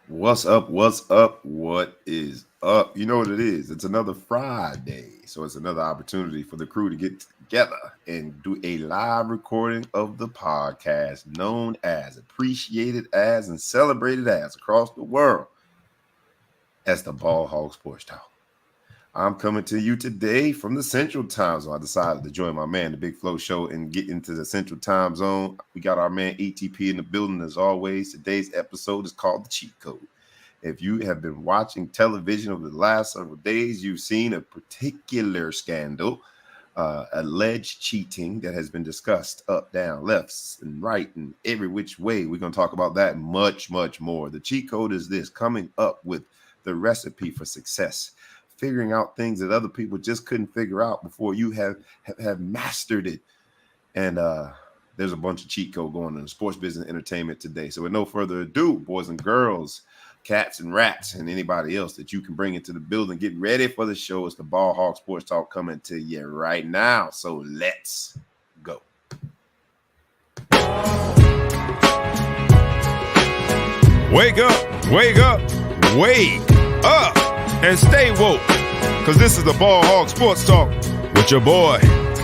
What's up? What's up? What is up? You know what it is. It's another Friday. So it's another opportunity for the crew to get together and do a live recording of the podcast known as, appreciated as, and celebrated as across the world as the Ball Hog Sports Talk. I'm coming to you today from the Central Time Zone. I decided to join my man, the Big Flow Show, and get into the Central Time Zone. We got our man ETP in the building as always. Today's episode is called The Cheat Code. If you have been watching television over the last several days, you've seen a particular scandal, alleged cheating that has been discussed up, down, left, and right, and every which way. We're going to talk about that and much, much more. The cheat code is this: coming up with the recipe for success, figuring out things that other people just couldn't figure out before you have mastered it. And there's a bunch of cheat code going on in the sports business entertainment today. So with no further ado, boys and girls, cats and rats, and anybody else that you can bring into the building, get ready for the show. It's the Ball Hog Sports Talk coming to you right now. So let's go. Wake up, wake up, wake up, and stay woke. Cause this is the Ball Hog Sports Talk with your boy,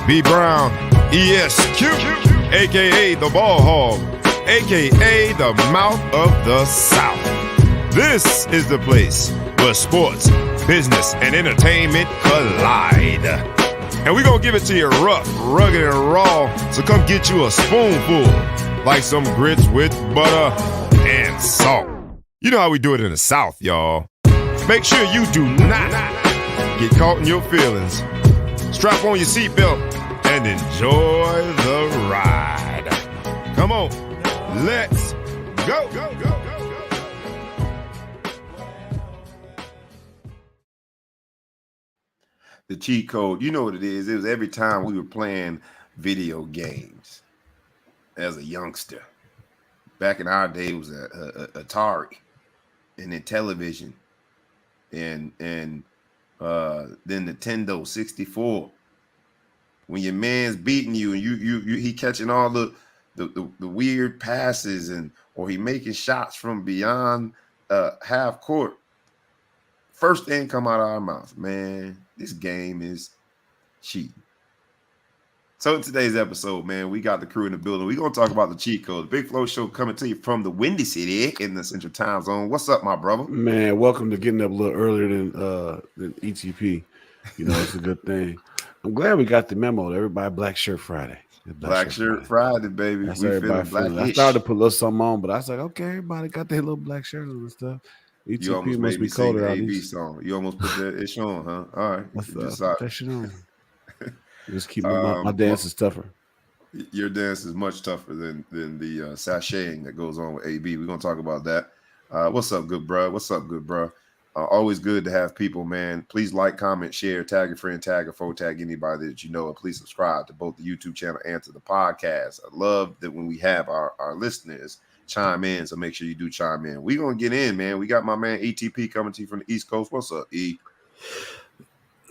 B Brown, ESQ, aka the Ball Hog, aka the Mouth of the South. This is the place where sports, business, and entertainment collide. And we're gonna give it to you rough, rugged, and raw. So come get you a spoonful, like some grits with butter and salt. You know how we do it in the South, y'all. Make sure you do not get caught in your feelings. Strap on your seatbelt and enjoy the ride. Come on, let's go. The cheat code, you know what it is. It was every time we were playing video games as a youngster. Back in our day, it was Atari, and then television, and then Nintendo 64. When your man's beating you and he catching all the weird passes or he making shots from beyond half court. First thing come out of our mouth, man, this game is cheating. So in today's episode, man, we got the crew in the building. We're going to talk about the cheat code. The Big Flow Show coming to you from the Windy City in the Central Time Zone. What's up, my brother? Man, welcome to getting up a little earlier than ETP. You know, it's a good thing. I'm glad we got the memo. Everybody Black Shirt Friday. Black Shirt Friday, baby. That's everybody feeling. I started to put a little something on, but I was like, okay, everybody got their little black shirts on and stuff. ETP you almost must be colder out. AB song. You almost put that ish on, huh? All right. What's up? Put that shit on. Just keep my dance is tougher. Your dance is much tougher than the sashaying that goes on with AB. We're gonna talk about that. What's up, good bro? What's up, good bro? Always good to have people, man. Please like, comment, share, tag a friend, tag a foe, tag anybody that you know, and please subscribe to both the YouTube channel and to the podcast. I love that when we have our listeners chime in, so make sure you do chime in. We're gonna get in, man. We got my man ETP coming to you from the East Coast. What's up, E?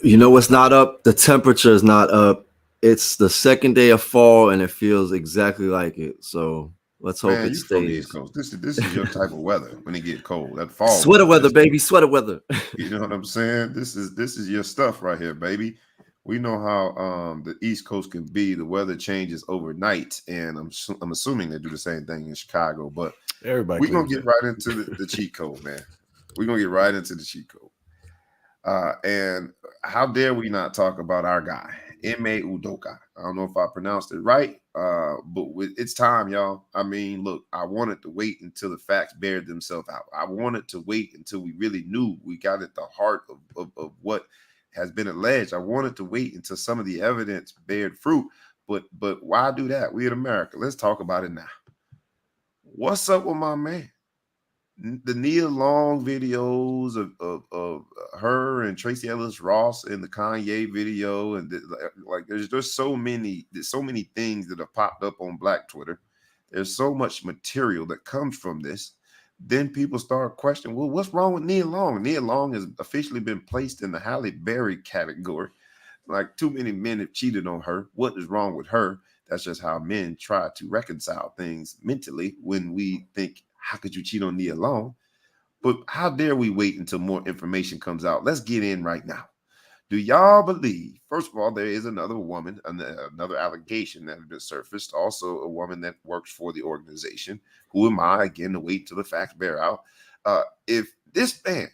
You know what's not up? The temperature is not up. It's the second day of fall, and it feels exactly like it. So let's hope it stays. East Coast. This is your type of weather when it get cold. That fall sweater weather, baby. Sweater weather. You know what I'm saying? This is your stuff right here, baby. We know how the East Coast can be. The weather changes overnight, and I'm assuming they do the same thing in Chicago. But we're gonna get right into the cheat code, man. We're gonna get right into the cheat code. And how dare we not talk about our guy, Ime Udoka? I don't know if I pronounced it right, but it's time, y'all. I mean, look, I wanted to wait until the facts bared themselves out. I wanted to wait until we really knew we got at the heart of what has been alleged. I wanted to wait until some of the evidence bared fruit. But why do that? We in America. Let's talk about it now. What's up with my man? The Nia Long videos of her and Tracy Ellis Ross in the Kanye video, and like there's so many things that have popped up on Black Twitter. There's so much material that comes from this. Then people start questioning, well, what's wrong with Nia Long? Nia Long has officially been placed in the Halle Berry category. Like, too many men have cheated on her. What is wrong with her? That's just how men try to reconcile things mentally when we think, how could you cheat on Nia Long? But how dare we wait until more information comes out? Let's get in right now. Do y'all believe, first of all, there is another woman, another allegation that has been surfaced, also a woman that works for the organization. Who am I, again, to wait till the facts bear out? If this man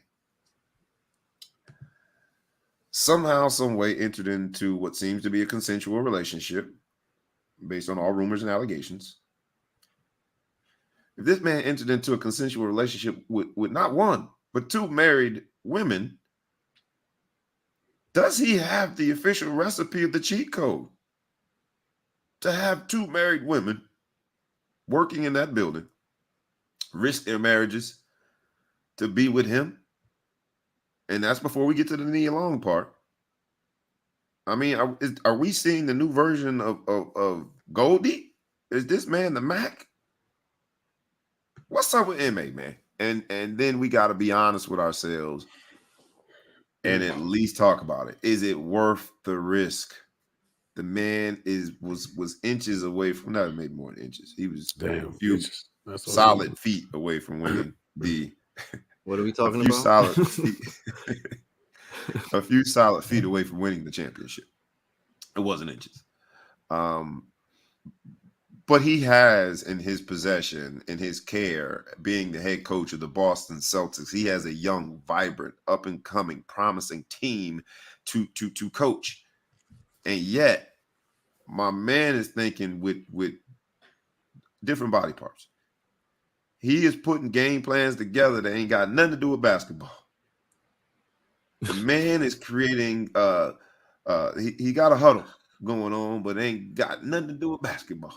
somehow, some way entered into what seems to be a consensual relationship based on all rumors and allegations, if this man entered into a consensual relationship with not one, but two married women, does he have the official recipe of the cheat code to have two married women working in that building, risk their marriages to be with him? And that's before we get to the Nia Long part. I mean, are we seeing the new version of Goldie? Is this man the Mac? What's up with Ime, man? And then we got to be honest with ourselves and at least talk about it. Is it worth the risk? The man was inches away from, not maybe more than inches. He was a few solid feet away from winning the. What are we talking about? A few solid feet away from winning the championship. It wasn't inches. But he has in his possession, in his care, being the head coach of the Boston Celtics, he has a young, vibrant, up-and-coming, promising team to coach. And yet, my man is thinking with different body parts. He is putting game plans together that ain't got nothing to do with basketball. The man is creating he got a huddle going on, but ain't got nothing to do with basketball.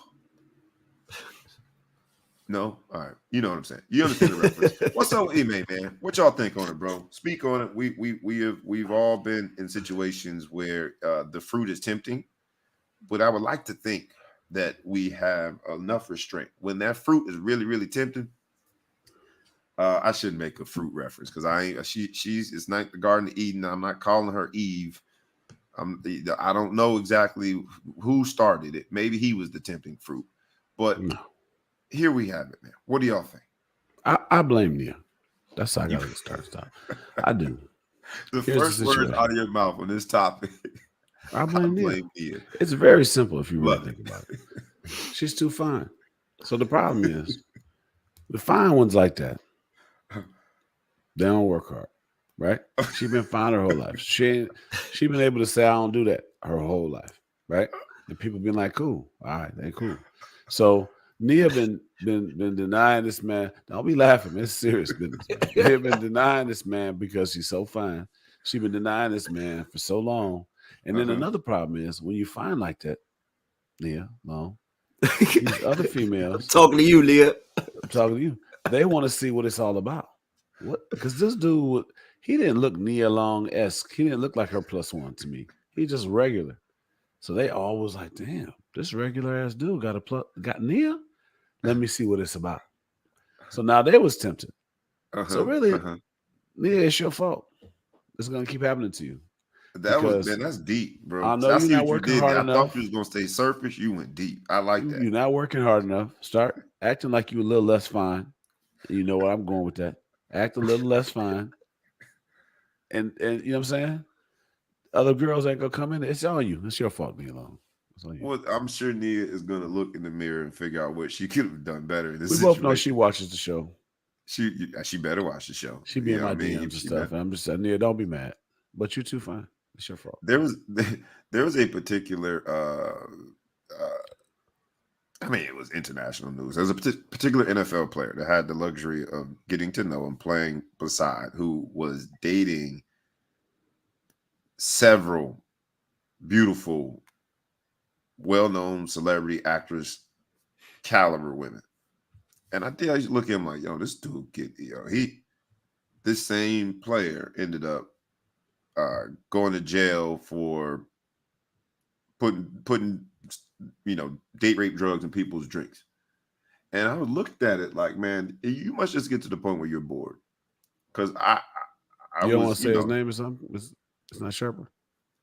No? All right. You know what I'm saying. You understand the reference. What's up with Ime, man? What y'all think on it, bro? Speak on it. We've all been in situations where the fruit is tempting, but I would like to think that we have enough restraint. When that fruit is really, really tempting, I shouldn't make a fruit reference because it's not the Garden of Eden. I'm not calling her Eve. I don't know exactly who started it. Maybe he was the tempting fruit, but no. Here we have it, man. What do y'all think? I blame Nia. That's how I got to start. I do. First word out of your mouth on this topic. I blame Nia. It's very simple if you really think about it. She's too fine. So the problem is, the fine ones like that, they don't work hard, right? She's been fine her whole life. She been able to say, I don't do that her whole life, right? And people been like, cool. All right, they cool. So Nia been denying this man. Don't be laughing, man. It's serious business. Nia been denying this man because she's so fine. She been denying this man for so long. And then another problem is when you find like that, Nia Long, these other females. I'm talking to you, Leah. I'm talking to you. They want to see what it's all about. What? Because this dude, he didn't look Nia Long-esque. He didn't look like her +1 to me. He just regular. So they always like, damn, this regular ass dude got Nia. Let me see what it's about. So now they was tempted. So really, Nia, it's your fault. It's gonna keep happening to you. That's deep, bro. I know you're not working hard enough. I thought you was gonna stay surface. You went deep. I like that. You're not working hard enough. Start acting like you a little less fine. You know where I'm going with that. Act a little less fine. And you know what I'm saying? Other girls ain't gonna come in. It's on you. It's your fault, Nia Long. Well, I'm sure Nia is gonna look in the mirror and figure out what she could have done better. We both know she watches the show. She better watch the show. She be in my DMs and stuff. And I'm just saying, Nia, don't be mad. But you're too fine. It's your fault. There was a particular it was international news. There's a particular NFL player that had the luxury of getting to know and playing beside, who was dating several beautiful, well-known celebrity actress caliber women. And I used to look at him like, yo, this dude this same player ended up going to jail for putting date rape drugs in people's drinks. And I looked at it like, man, you must just get to the point where you're bored. Because I you don't want to say his name or something? It's not Sharper?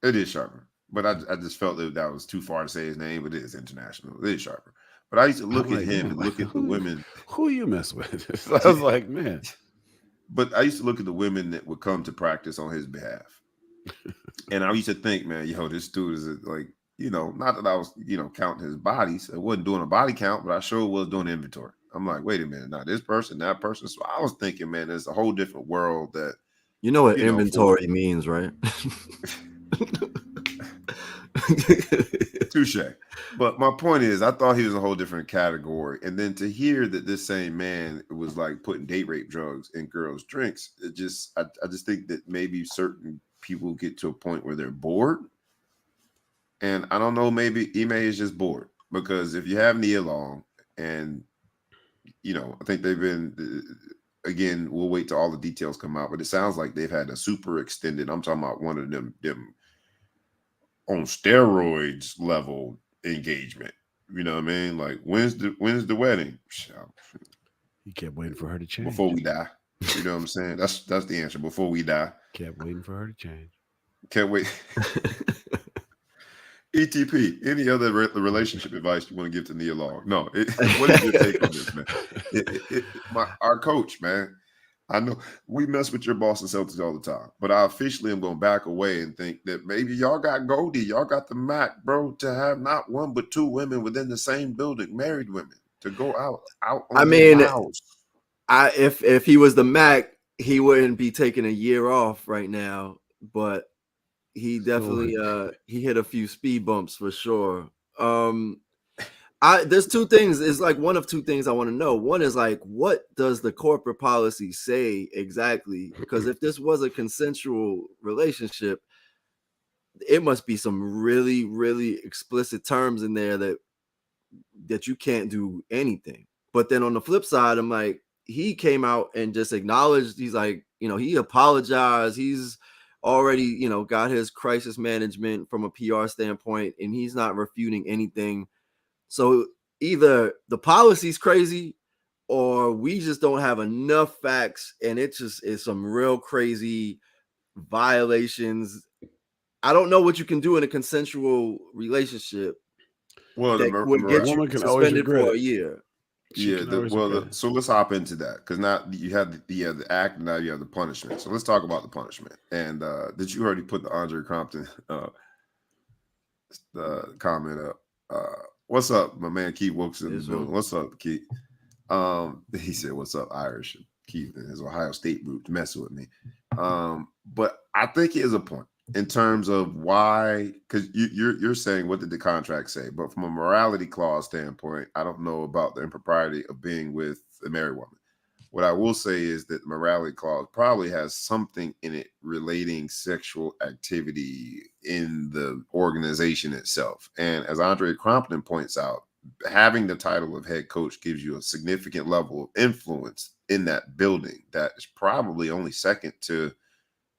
It is Sharper. But I just felt that was too far to say his name, but it is international. It is Sharper. But I used to look at him and look at the women. Who you mess with? I was like, man. But I used to look at the women that would come to practice on his behalf. And I used to think, man, yo, this dude is like, not that I was, counting his bodies. I wasn't doing a body count, but I sure was doing inventory. I'm like, wait a minute, now this person, that person. So I was thinking, man, there's a whole different world that you know what inventory means, right? Touche. But my point is, I thought he was a whole different category. And then to hear that this same man was like putting date rape drugs in girls' drinks, I just think that maybe certain people get to a point where they're bored. And I don't know, maybe Ime is just bored, because if you have Nia Long, and I think they've been, again, we'll wait till all the details come out, but it sounds like they've had a super extended, I'm talking about one of them on steroids level engagement. You know what I mean? Like, when's the wedding? He kept waiting for her to change before we die. You know what I'm saying? That's the answer. Before we die. Kept waiting for her to change. Can't wait. ETP, any other relationship advice you want to give to Nia Long? No. What is your take on this, man? Our coach, man. I know we mess with your Boston Celtics all the time, but I officially am going to back away and think that maybe y'all got Goldie, y'all got the Mac, bro, to have not one but two women within the same building, married women, to go out on the house. If he was the Mac, he wouldn't be taking a year off right now, but he definitely he hit a few speed bumps for sure. There's two things. It's like one of two things I want to know. One is like, what does the corporate policy say exactly? Because if this was a consensual relationship, it must be some really, really explicit terms in there that you can't do anything. But then on the flip side, I'm like, he came out and just acknowledged, he's like, he apologized. He's already, got his crisis management from a PR standpoint, and he's not refuting anything. So either the policy's crazy, or we just don't have enough facts, and it just is some real crazy violations. I don't know what you can do in a consensual relationship. Well, that would get you suspended for a year. So let's hop into that, because now you have the act, and now you have the punishment. So let's talk about the punishment. And did you already put the Andre Crompton the comment up? What's up, my man? Keith Wilkes in the building. What's up, Keith? He said, "What's up, Irish?" Keith and his Ohio State roots messing with me. But I think he has a point in terms of why, because you're saying, what did the contract say? But from a morality clause standpoint, I don't know about the impropriety of being with a married woman. What I will say is that the morality clause probably has something in it relating sexual activity in the organization itself. And as Andre Crompton points out, having the title of head coach gives you a significant level of influence in that building that is probably only second to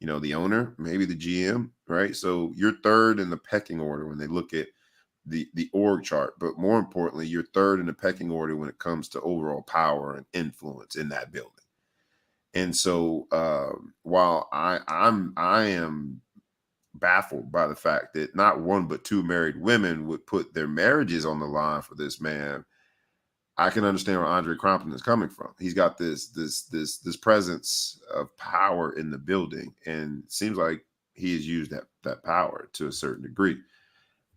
the owner, maybe the GM, right? So you're third in the pecking order when they look at the org chart, but more importantly, you're third in the pecking order when it comes to overall power and influence in that building. And so while I am baffled by the fact that not one but two married women would put their marriages on the line for this man, I can understand where Andre Crompton is coming from. He's got this presence of power in the building, and it seems like he has used that power to a certain degree.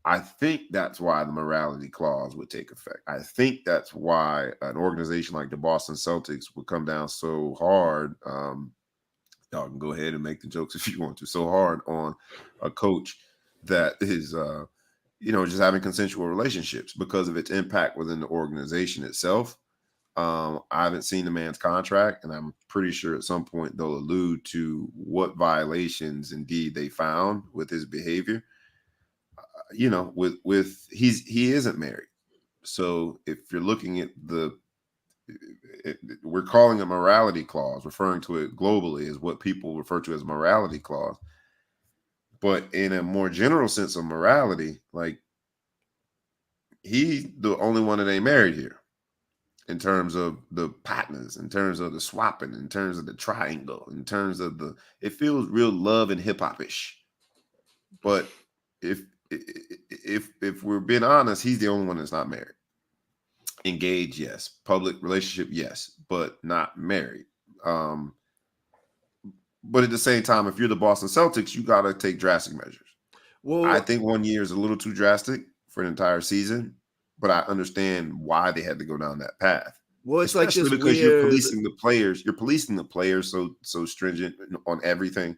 I think that's why the morality clause would take effect. I think that's why an organization like the Boston Celtics would come down so hard. Y'all can go ahead and make the jokes if you want to. So hard on a coach that is just having consensual relationships because of its impact within the organization itself. I haven't seen the man's contract, and I'm pretty sure at some point they'll allude to what violations indeed they found with his behavior. He isn't married. So if you're looking at we're calling a morality clause, referring to it globally as what people refer to as morality clause. But in a more general sense of morality, like, he's the only one that ain't married here in terms of the partners, in terms of the swapping, in terms of the triangle, in terms of it feels real love and hip hop-ish. But if we're being honest, he's the only one that's not married. Engaged, yes. Public relationship, yes, but not married. But at the same time, if you're the Boston Celtics, you got to take drastic measures. Well, I think 1 year is a little too drastic for an entire season, but I understand why they had to go down that path. Well, it's especially like this because weird... you're policing the players. You're policing the players so stringent on everything.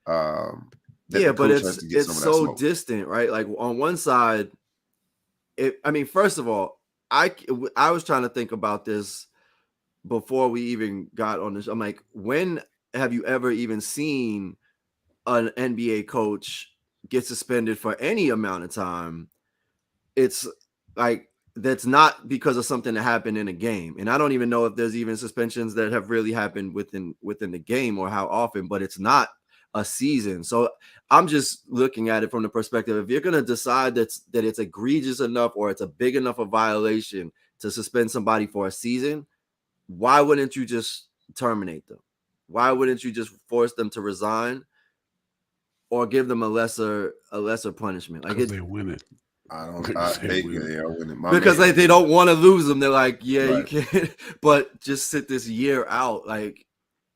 Yeah, but it's so distant, right? Like on one side, first of all, I was trying to think about this before we even got on this. I'm like, when have you ever even seen an NBA coach get suspended for any amount of time? It's like, that's not because of something that happened in a game. And I don't even know if there's even suspensions that have really happened within the game or how often, but it's not a season. So I'm just looking at it from the perspective, if you're going to decide that it's egregious enough or it's a big enough a violation to suspend somebody for a season, why wouldn't you just terminate them? Why wouldn't you just force them to resign or give them a lesser punishment? Like, they win it. They are winning. Because they don't want to lose them. They're like, yeah, right. You can't, but just sit this year out. Like,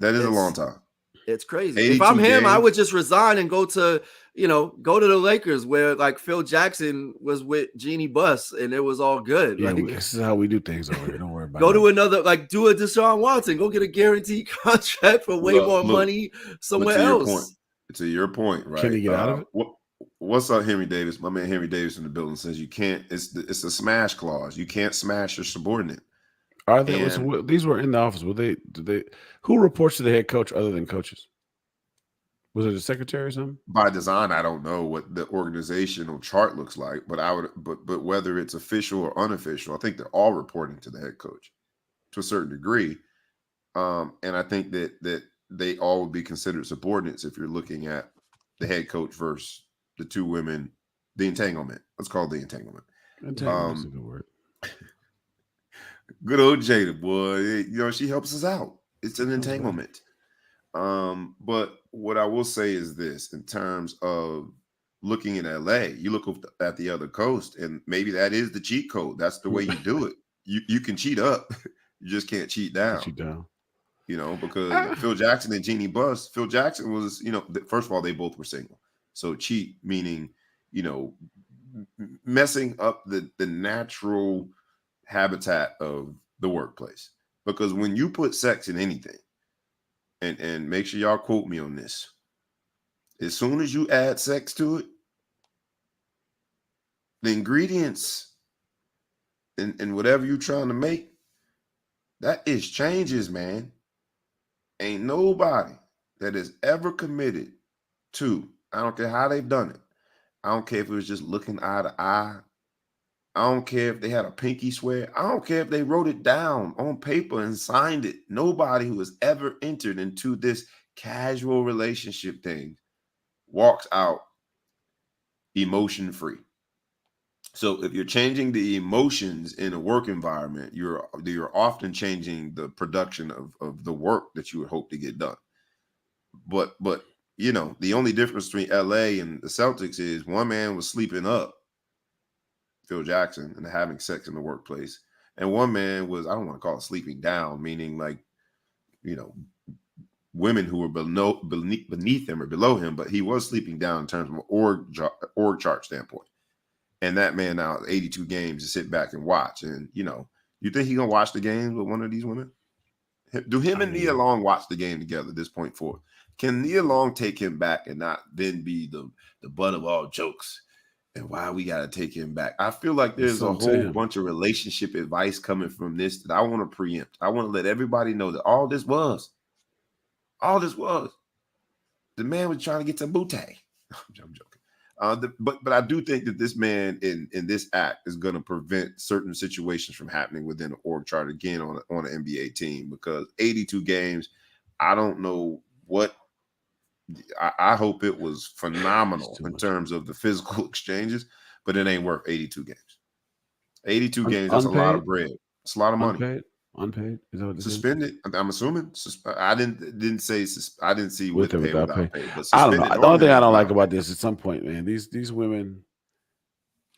that is a long time. It's crazy. If I'm him, I would just resign and go to the Lakers, where like Phil Jackson was with Jeannie Buss and it was all good. Yeah, like, this is how we do things over here. Don't worry about it. Go to another, like, do a Deshaun Watson. Go get a guaranteed contract for way more money somewhere else. To your point, right? Can he get out of it? What's up, Henry Davis? My man Henry Davis in the building says you can't. It's a smash clause. You can't smash your subordinate. Are they? These were in the office. Who reports to the head coach other than coaches? Was it a secretary or something? By design, I don't know what the organizational chart looks like, but but whether it's official or unofficial, I think they're all reporting to the head coach to a certain degree. And I think that they all would be considered subordinates if you're looking at the head coach versus the two women, the entanglement. Let's call it the entanglement. Entanglement's a good word. Good old Jada, boy. She helps us out. It's an entanglement. But what I will say is this, in terms of looking in LA, you look at the other coast, and maybe that is the cheat code. That's the way you do it. You can cheat up. You just can't cheat down. Because Phil Jackson and Jeannie Buss, Phil Jackson was, first of all, they both were single. So cheat meaning, messing up the natural habitat of the workplace. Because when you put sex in anything, and make sure y'all quote me on this, as soon as you add sex to it, the ingredients and whatever you're trying to make, that is changes, man. Ain't nobody that is ever committed to, I don't care how they've done it. I don't care if it was just looking eye to eye. I don't care if they had a pinky swear. I don't care if they wrote it down on paper and signed it. Nobody who has ever entered into this casual relationship thing walks out emotion-free. So if you're changing the emotions in a work environment, you're often changing the production of the work that you would hope to get done. But the only difference between LA and the Celtics is one man was sleeping up, Phil Jackson, and having sex in the workplace, and one man was, I don't want to call it sleeping down, meaning like, women who were beneath him or below him, but he was sleeping down in terms of org chart standpoint. And that man now 82 games to sit back and watch. And, you think he's going to watch the games with one of these women? Do him and Nia Long watch the game together at this point forward? Can Nia Long take him back and not then be the butt of all jokes? And why we got to take him back? I feel like there's a whole bunch of relationship advice coming from this that I want to preempt. I want to let everybody know that all this was, the man was trying to get to Booty. I'm joking. But I do think that this man in this act is going to prevent certain situations from happening within the org chart again on an NBA team, because 82 games, I don't know what. I hope it was phenomenal in terms of the physical exchanges, but it ain't worth 82 games. 82 games, that's unpaid? A lot of bread. It's a lot of money. Unpaid? Is that what suspended? I'm assuming. I didn't say. I didn't see with pay without pay. But I don't know. The only thing I don't like about this, at some point, man, these women,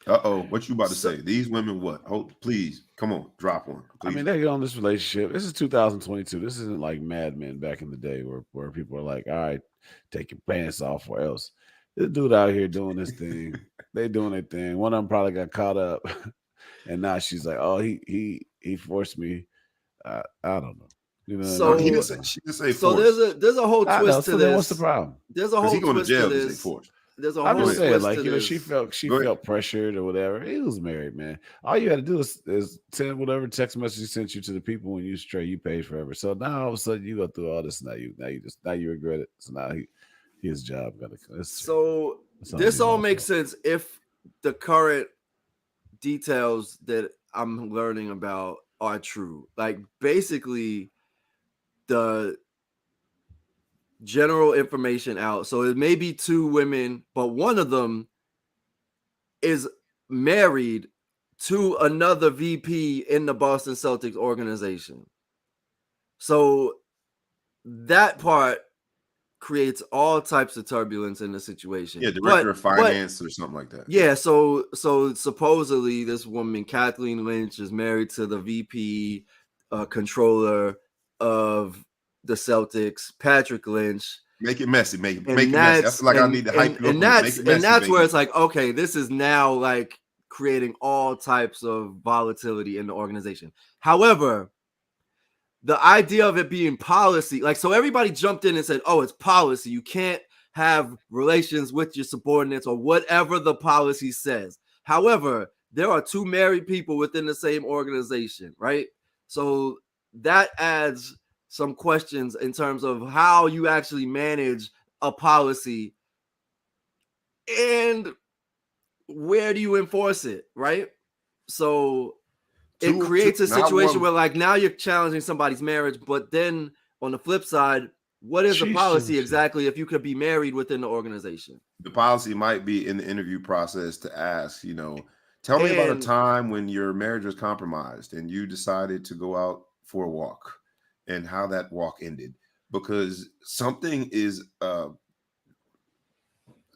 What you about to say? These women, what? Please, come on, drop one. Please. I mean, they get on this relationship. This is 2022. This isn't like Mad Men back in the day where people are like, all right, take your pants off or else. This dude out here doing this thing. They doing their thing. One of them probably got caught up. And now she's like, oh, he forced me. I don't know. You know, so she didn't say so forced. there's a whole twist to this. What's the problem? There's a whole he going twist to jail to if they this. forced. There's a I'm whole just saying, twist like, to you know, this. she felt pressured or whatever. He was married, man. All you had to do is send whatever text message he sent you to the people when you straight. You paid forever. So now all of a sudden you go through all this. Now you regret it. So now his job got to. So this all makes sense if the current details that I'm learning about are true. Like basically the general information out. So it may be two women, but one of them is married to another VP in the Boston Celtics organization. So that part creates all types of turbulence in the situation. Yeah, director of finance or something like that. Yeah, so supposedly this woman, Kathleen Lynch, is married to the VP controller of the Celtics, Patrick Lynch. Make it messy. Make it messy. That's like I need to hype you up. And that's where it's like, okay, this is now like creating all types of volatility in the organization. However, the idea of it being policy, like, so everybody jumped in and said, oh, it's policy. You can't have relations with your subordinates or whatever the policy says. However, there are two married people within the same organization, right? So that adds some questions in terms of how you actually manage a policy and where do you enforce it, right? So it creates a situation where, like, now you're challenging somebody's marriage, but then on the flip side, what is the policy exactly if you could be married within the organization? The policy might be in the interview process to ask, you know, tell me about a time when your marriage was compromised and you decided to go out for a walk and how that walk ended, because something is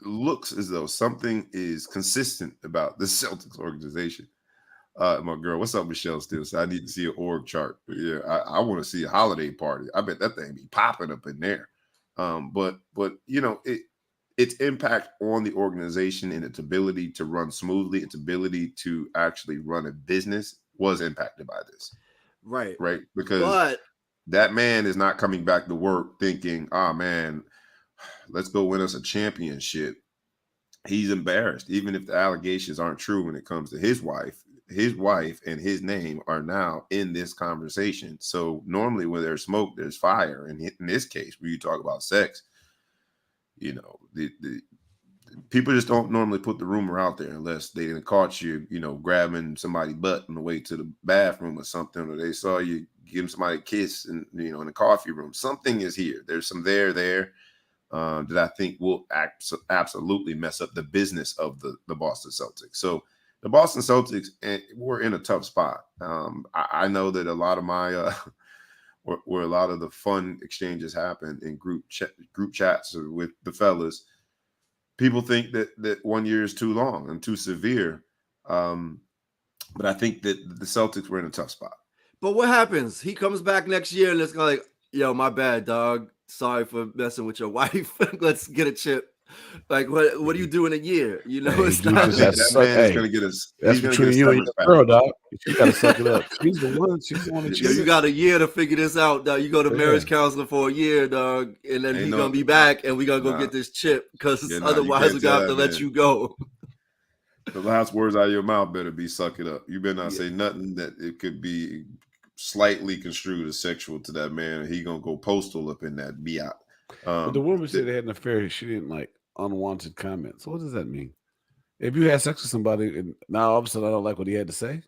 looks as though something is consistent about the Celtics organization. My girl, what's up, Michelle? Still, so I need to see an org chart. Yeah, I want to see a holiday party. I bet that thing be popping up in there. But you know, its impact on the organization and its ability to run smoothly, its ability to actually run a business was impacted by this. Right. Because that man is not coming back to work thinking, oh man, let's go win us a championship. He's embarrassed, even if the allegations aren't true when it comes to his wife. His wife and his name are now in this conversation. So normally when there's smoke, there's fire. And in this case, when you talk about sex, you know, the people just don't normally put the rumor out there unless they caught you, you know, grabbing somebody's butt on the way to the bathroom or something, or they saw you give somebody a kiss and, you know, in the coffee room. Something is here. There's some there that I think will absolutely mess up the business of the Boston Celtics. So the Boston Celtics, we're in a tough spot. I know that a lot of my where a lot of the fun exchanges happen in group chats with the fellas, people think that 1 year is too long and too severe. But I think that the Celtics were in a tough spot. But what happens? He comes back next year and it's going like, yo, my bad, dog. Sorry for messing with your wife. Let's get a chip. Like, what do you do in a year? You know, it's not that man is going to get us. That's between you and your girl, dog. You got to suck it up. She's the one that you got a year to figure this out, dog. You go to marriage counselor for a year, dog, and then he's going to be back, and we're going to go get this chip because otherwise we're going to have to let you go. The last words out of your mouth better be suck it up. You better not say nothing that it could be slightly construed as sexual to that man. He going to go postal up in that biat. But the woman said they had an affair. She didn't like unwanted comments. What does that mean? If you had sex with somebody and now all of a sudden I don't like what he had to say,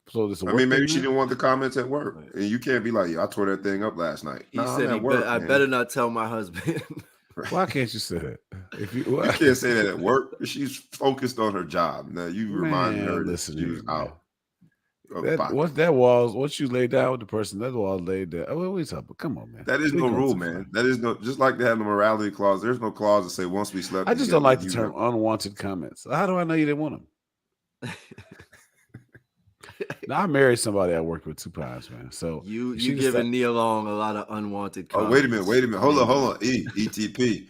so this. I mean, maybe she didn't want the comments at work, and you can't be like, "Yeah, I tore that thing up last night." He said, "I better not tell my husband." Why can't you say that? You can't say that at work. She's focused on her job. Now you remind her that she was out. Once you lay down with the person, that wall laid down. What are we talking about? Come on, man. That is no rule, man. That is no, just like they have the morality clause. There's no clause to say once we slept. I just don't like the term unwanted comments. How do I know you didn't want them? Now, I married somebody I worked with 2 times, man. So you giving Nia Long a lot of unwanted comments. Oh, wait a minute. Hold on. ETP.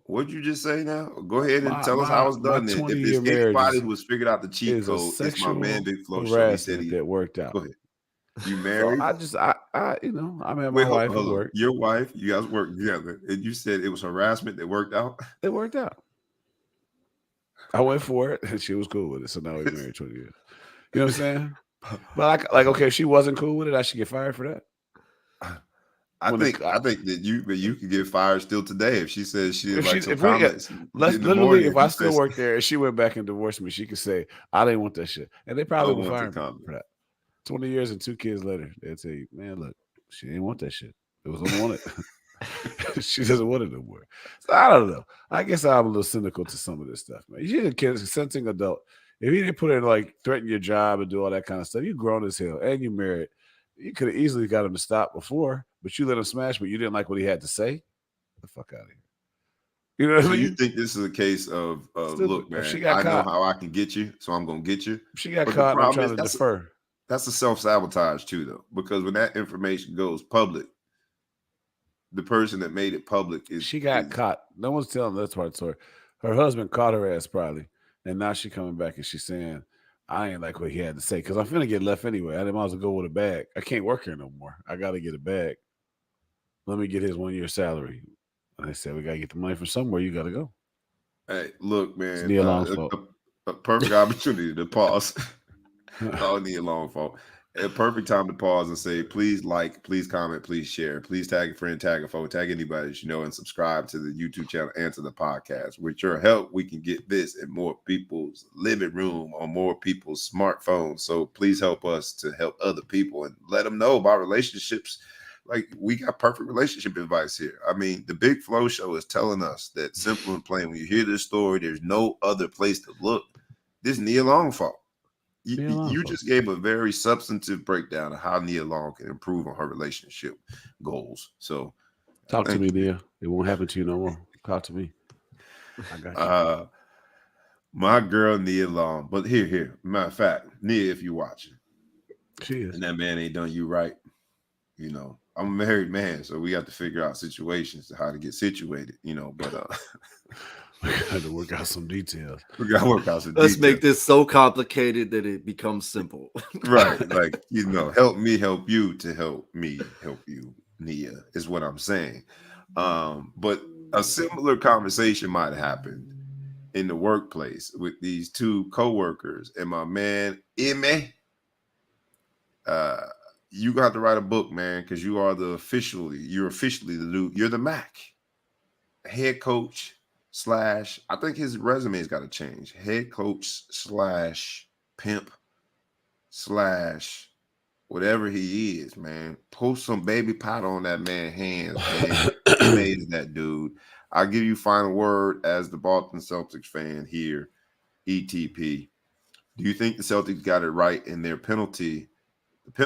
What'd you just say now? Go ahead and tell us how it's done then. If it's anybody who's figured out the cheat code, it's my man Big Flo Show. He said that worked out. Go ahead. You married? So I met my wife at work. Your wife, you guys work together, and you said it was harassment that worked out? It worked out. I went for it, and she was cool with it. So now we're married 20 years. You know what I'm saying? But okay, if she wasn't cool with it, I should get fired for that. I think that you could get fired still today if she says she didn't like some comments. If I still work there and she went back and divorced me, she could say, I didn't want that shit. And they probably would fire me for that. 20 years and 2 kids later, they'd say, man, look, she didn't want that shit. It was unwanted. She doesn't want it no more. So I don't know. I guess I'm a little cynical to some of this stuff, man. You're a consenting adult. If you didn't put in threaten your job and do all that kind of stuff, you're grown as hell and you're married. You could have easily got him to stop before, but you let him smash, but you didn't like what he had to say. Get the fuck out of here. You know what I mean? You think this is a case of look, man, I know how I can get you, so I'm gonna get you. If she got caught, I'm trying to defer. That's a self-sabotage too, though, because when that information goes public, the person that made it public she got caught. No one's telling that part of the story. Her husband caught her ass probably. And now she coming back and she's saying, I ain't like what he had to say because I'm finna get left anyway. I might as well go with a bag. I can't work here no more. I got to get a bag. Let me get his 1 year salary. And they said, we got to get the money from somewhere. You got to go. Hey, look, man. It's Nia Long's fault. A perfect opportunity to pause. All Nia Long fault. A perfect time to pause and say, please like, please comment, please share, please tag a friend, tag a foe, tag anybody that you know, and subscribe to the YouTube channel and to the podcast. With your help, we can get this in more people's living room on more people's smartphones. So please help us to help other people and let them know about relationships. Like, we got perfect relationship advice here. I mean, the Big Flo Show is telling us that simple and plain, when you hear this story, there's no other place to look. This is Nia Long fault. You just gave a very substantive breakdown of how Nia Long can improve on her relationship goals. So talk to me, Nia. It won't happen to you no more. Talk to me. I got you. My girl Nia Long. But here. Matter of fact, Nia, if you're watching, she is. And that man ain't done you right. You know, I'm a married man, so we have to figure out situations to how to get situated, but we got to work out some details. Let's make this so complicated that it becomes simple. Right. Like, help me help you to help me help you, Nia, is what I'm saying. But a similar conversation might have happened in the workplace with these 2 co-workers and my man, Ime. You got to write a book, man, because you're officially the Mac head coach / I think his resume's got to change. Head coach / pimp / whatever he is, man. Post some baby powder on that man's hands, man. Amazing, that dude. I'll give you final word as the Boston Celtics fan here, ETP. Do you think the Celtics got it right in their penalty?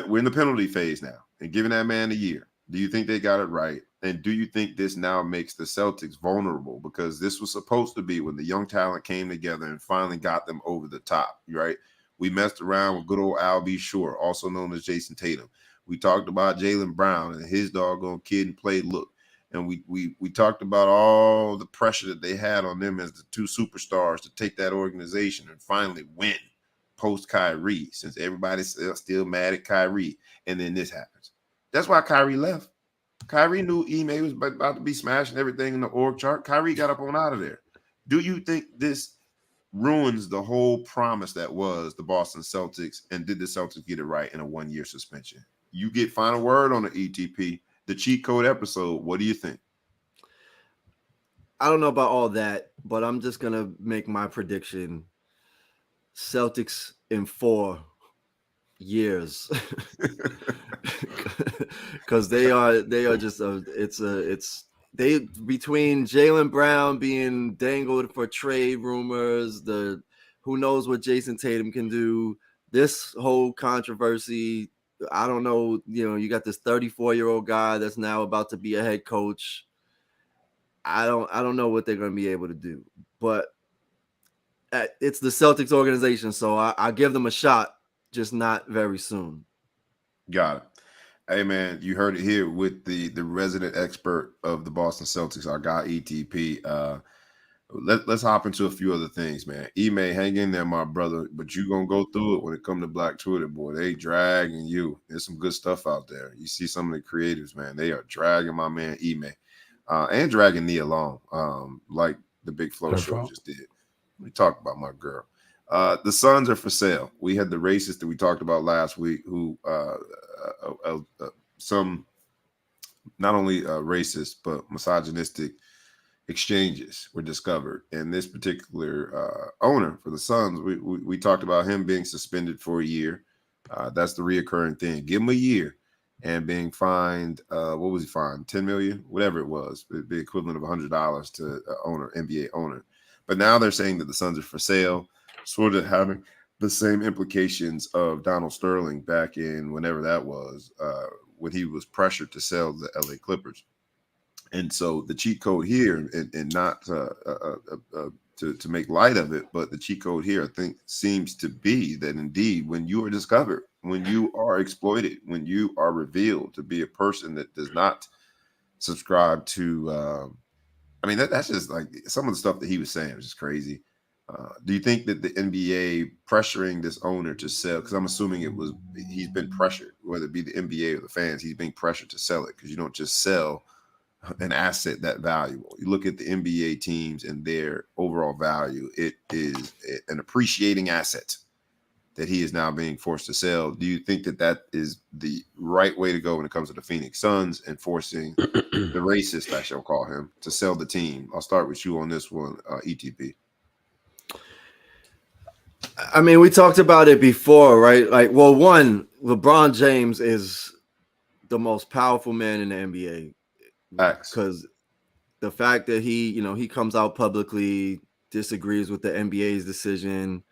We're in the penalty phase now, and giving that man a year. Do you think they got it right? And do you think this now makes the Celtics vulnerable? Because this was supposed to be when the young talent came together and finally got them over the top, right? We messed around with good old Al B. Shore, also known as Jason Tatum. We talked about Jaylen Brown and his doggone kid and play look. And we talked about all the pressure that they had on them as the 2 superstars to take that organization and finally win post Kyrie, since everybody's still mad at Kyrie. And then this happens. That's why Kyrie left. Kyrie knew Ime was about to be smashing everything in the org chart. Kyrie got up on out of there. Do you think this ruins the whole promise that was the Boston Celtics? And did the Celtics get it right in a 1 year suspension? You get final word on the ETP, the cheat code episode. What do you think? I don't know about all that, but I'm just going to make my prediction. Celtics in 4 years. Because they are just they between Jaylen Brown being dangled for trade rumors, who knows what Jason Tatum can do, this whole controversy. I don't know, you got this 34-year-old guy that's now about to be a head coach. I don't know what they're going to be able to do, but it's the Celtics organization, so I give them a shot, just not very soon. Got it. Hey man, you heard it here with the resident expert of the Boston Celtics, our guy ETP. Let's hop into a few other things, man. Ime, hang in there, my brother. But you gonna go through it when it comes to Black Twitter, boy. They dragging you. There's some good stuff out there. You see some of the creatives, man. They are dragging my man Ime, and dragging Nia along, like the Big Flow show just did. We talked about my girl. The Suns are for sale. We had the racist that we talked about last week, who some not only racist but misogynistic exchanges were discovered. And this particular owner for the Suns, we talked about him being suspended for a year. That's the reoccurring thing. Give him a year and being fined. What was he fined? 10 million, whatever it was. It'd be equivalent of $100 to owner, NBA owner. But now they're saying that the Suns are for sale, sort of having the same implications of Donald Sterling back in whenever that was, when he was pressured to sell the LA Clippers. And so the cheat code here, and not to make light of it, but the cheat code here, I think, seems to be that indeed, when you are discovered, when you are exploited, when you are revealed to be a person that does not subscribe to, I mean, that's just like some of the stuff that he was saying was just crazy. Do you think that the NBA pressuring this owner to sell, because I'm assuming he's been pressured, whether it be the NBA or the fans, he's being pressured to sell it, because you don't just sell an asset that valuable. You look at the NBA teams and their overall value, it is an appreciating asset that he is now being forced to sell. Do you think that that is the right way to go when it comes to the Phoenix Suns and forcing the racist, I shall call him, to sell the team? I'll start with you on this one, ETP. I mean, we talked about it before, right? Like, well, one, LeBron James is the most powerful man in the NBA. Because the fact that he comes out publicly, disagrees with the NBA's decision,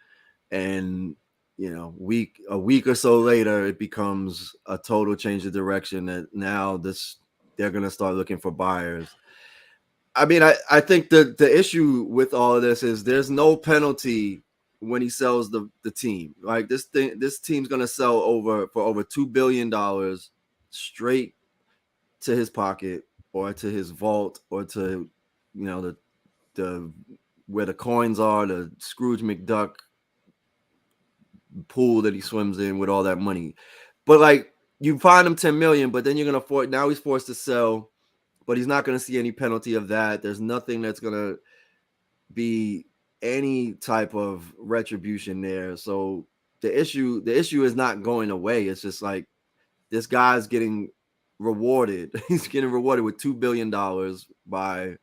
and a week or so later, it becomes a total change of direction that now they're going to start looking for buyers. I mean, I think the issue with all of this is there's no penalty when he sells the team. Like this team's going to sell for over $2 billion straight to his pocket, or to his vault, or to the where the coins are, the Scrooge McDuck pool that he swims in with all that money. But like, you fine him 10 million, but then you're gonna now he's forced to sell, but he's not gonna see any penalty of that. There's nothing that's gonna be any type of retribution there. So the issue is not going away. It's just like this guy's getting rewarded. He's getting rewarded with $2 billion by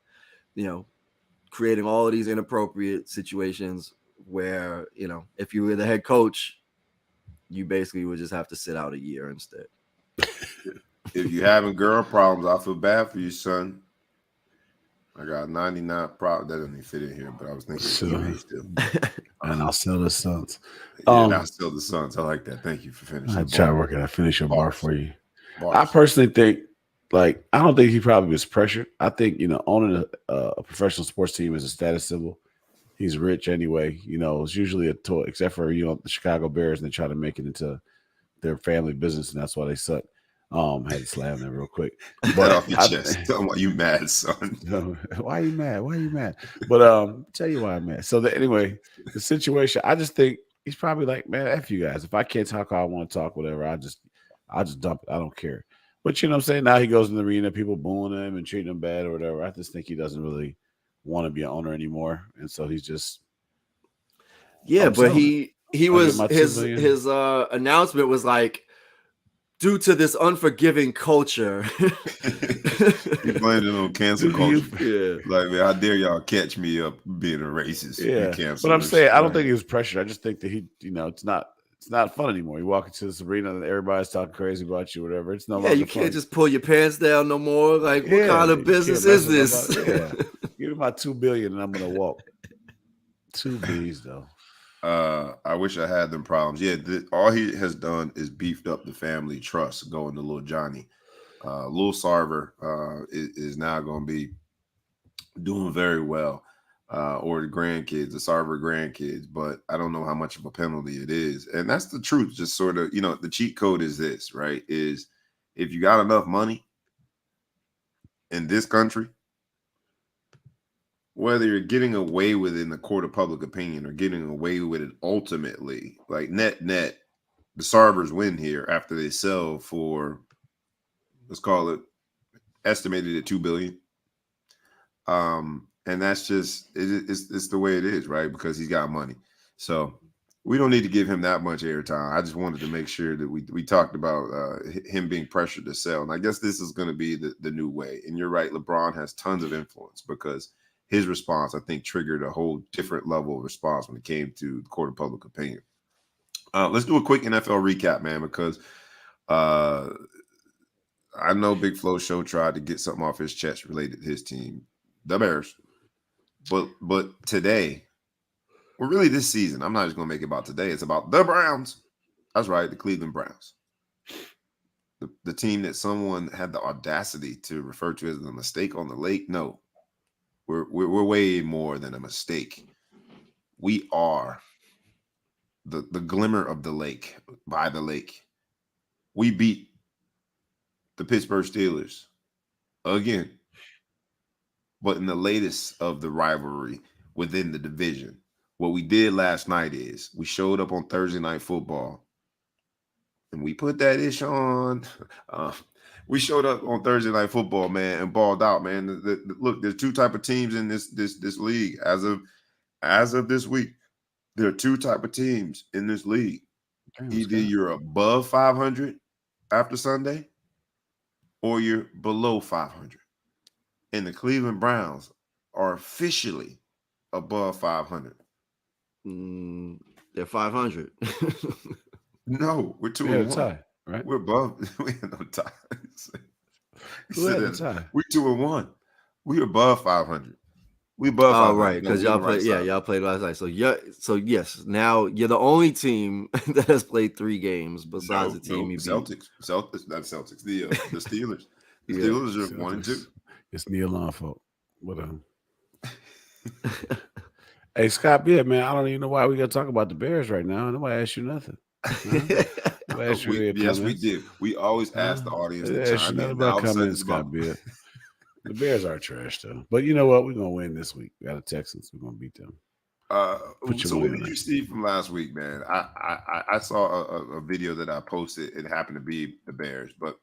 creating all of these inappropriate situations where if you were the head coach, you basically would just have to sit out a year instead. If you're having girl problems, I feel bad for you, son. I got 99 problems. That doesn't even fit in here, but I was thinking still. And I'll sell the Suns. I'll sell the Suns. I like that. Thank you for finishing. I try to work it. I finish your bar for you. I personally think, I don't think he probably was pressured. I think, owning a professional sports team is a status symbol. He's rich anyway. It's usually a toy, except for, the Chicago Bears, and they try to make it into their family business, and that's why they suck. Had to slam that real quick. But off your chest. Tell them why you mad, son. Why are you mad? But tell you why I'm mad. So anyway, the situation, I just think he's probably like, man, F you guys. If I can't talk how I want to talk, whatever, I'll just dump it. I don't care. But you know what I'm saying? Now he goes in the arena, people booing him and treating him bad or whatever. I just think he doesn't really want to be an owner anymore. And so he's just but he was his announcement was like, due to this unforgiving culture. He blamed it on cancel culture. Yeah. Like, man, how dare y'all catch me up being a racist? Yeah. But I'm saying, I don't think he was pressured. I just think that he, it's not fun anymore. You walk into this arena and everybody's talking crazy about you, whatever. It's no longer you can't just pull your pants down no more. Like, what kind of business is this? Give me my $2 billion and I'm gonna walk. 2 B's though. I wish I had them problems. Yeah, all he has done is beefed up the family trust going to Lil Johnny. Lil Sarver is now going to be doing very well. or the grandkids, the Sarver grandkids, but I don't know how much of a penalty it is. And that's the truth. Just sort of, the cheat code is this, right? Is if you got enough money in this country, whether you're getting away with it in the court of public opinion or getting away with it ultimately, like net, the Sarvers win here after they sell for, let's call it, estimated at $2 billion. And that's just it's the way it is, right? Because he's got money. So we don't need to give him that much airtime. I just wanted to make sure that we talked about him being pressured to sell. And I guess this is going to be the new way. And you're right, LeBron has tons of influence because his response, I think, triggered a whole different level of response when it came to the court of public opinion. Let's do a quick NFL recap, man, because I know Big Flo Show tried to get something off his chest related to his team, the Bears. But today, well, really this season, I'm not just going to make it about today. It's about the Browns. That's right, the Cleveland Browns. The team that someone had the audacity to refer to as a mistake on the lake. No, we're way more than a mistake. We are the glimmer of the lake, by the lake. We beat the Pittsburgh Steelers again. But in the latest of the rivalry within the division, what we did last night is we showed up on Thursday Night Football and we put that ish on. We showed up on Thursday Night Football, man, and balled out, man. Look, there's two type of teams in this league as of this week. There are two type of teams in this league. Either you're above 500 after Sunday, or you're below 500. And the Cleveland Browns are officially above 500. They're 500. No, we're 2-1. Tie, right? We're above. We have no ties. Who had the tie? We're 2-1. We're above 500. We above. Oh, right, because y'all played. Yeah, y'all played last night. So yes, now you're the only team that has played 3 games besides the team you beat. Celtics, not Celtics. The Steelers. The Steelers are 1-2. It's Neil Long fault. What Hey, Scott Beard, man, I don't even know why we got to talk about the Bears right now. Nobody asked you nothing. Yes, we did. We always ask the audience to chime in. About comments, Scott Beard. The Bears are trash, though. But you know what? We're going to win this week. We got the Texans. We're going to beat them. So what did you see from last week, man? I saw a video that I posted. It happened to be the Bears, but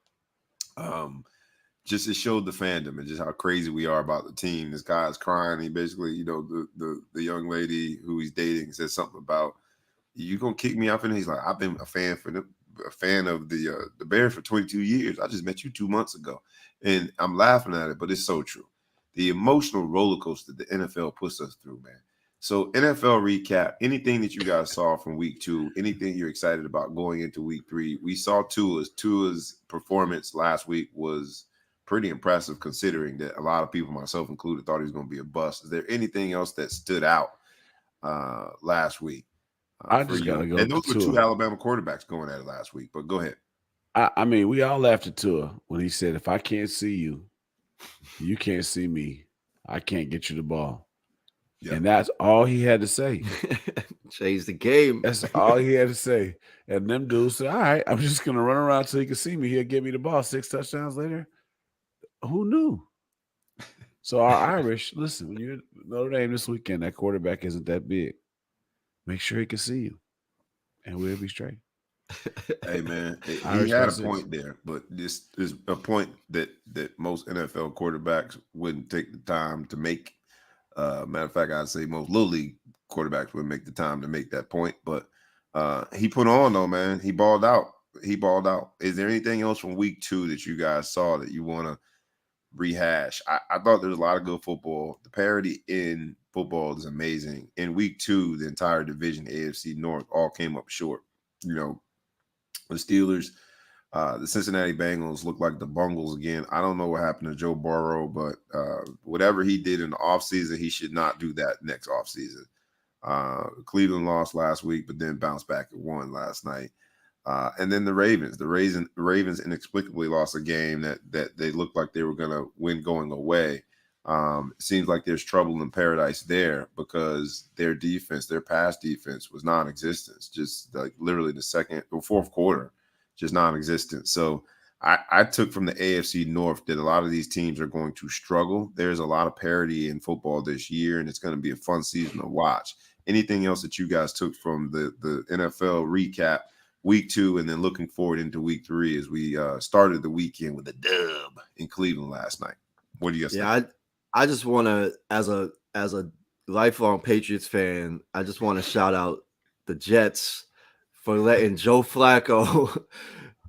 just it showed the fandom and just how crazy we are about the team. This guy's crying. He basically, the young lady who he's dating said something about, "You gonna kick me off?" And he's like, "I've been a fan of the Bears for 22 years. I just met you 2 months ago," and I'm laughing at it, but it's so true. The emotional roller coaster the NFL puts us through, man. So NFL recap, anything that you guys saw from week 2, anything you're excited about going into week 3. We saw Tua's performance last week was pretty impressive, considering that a lot of people, myself included, thought he was going to be a bust. Is there anything else that stood out last week? I just got to go. And those were 2 Alabama quarterbacks going at it last week, but go ahead. I mean, we all laughed at Tua when he said, "If I can't see you, you can't see me. I can't get you the ball." Yeah. And that's all he had to say. Changed the game. That's all he had to say. And them dudes said, "All right, I'm just going to run around till he can see me. He'll give me the ball." 6 touchdowns later. Who knew? So our Irish, listen, when you're Notre Dame this weekend, that quarterback isn't that big. Make sure he can see you, and we'll be straight. Hey, man, he had a point there, but this is a point that most NFL quarterbacks wouldn't take the time to make. Matter of fact, I'd say most Little League quarterbacks would make the time to make that point. But he put on, though, man. He balled out. Is there anything else from week 2 that you guys saw that you want to rehash? I thought there was a lot of good football. The parity in football is amazing. In week 2, the entire division, AFC North, all came up short. The Steelers, the Cincinnati Bengals look like the Bungles again. I don't know what happened to Joe Burrow, but whatever he did in the offseason, he should not do that next offseason. Cleveland lost last week, but then bounced back and won last night. And then the Ravens. The Ravens inexplicably lost a game that they looked like they were going to win going away. It seems like there's trouble in paradise there because their defense, their pass defense, was non-existent. Just like literally the second or fourth quarter, just non-existent. So I took from the AFC North that a lot of these teams are going to struggle. There's a lot of parity in football this year, and it's going to be a fun season to watch. Anything else that you guys took from the NFL recap week 2 and then looking forward into week 3 as we started the weekend with a dub in Cleveland last night? What do you guys think? I just want to, as a lifelong Patriots fan, I just want to shout out the Jets for letting Joe Flacco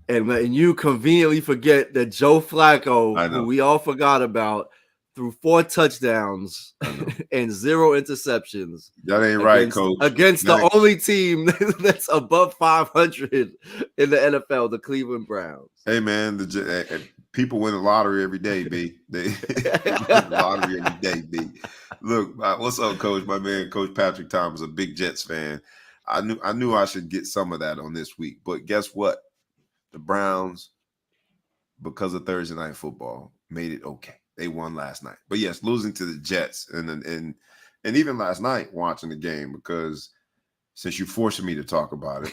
and letting you conveniently forget that Joe Flacco, who we all forgot about, threw 4 touchdowns and 0 interceptions. That ain't right, Coach. Against the only team that's above 500 in the NFL, the Cleveland Browns. Hey, man, people win the lottery every day, B. They win the lottery every day, B. Look, what's up, Coach? My man, Coach Patrick Thomas, a big Jets fan. I knew I should get some of that on this week, but guess what? The Browns, because of Thursday night football, made it okay. They won last night. But yes, losing to the Jets and even last night watching the game, because since you're forcing me to talk about it,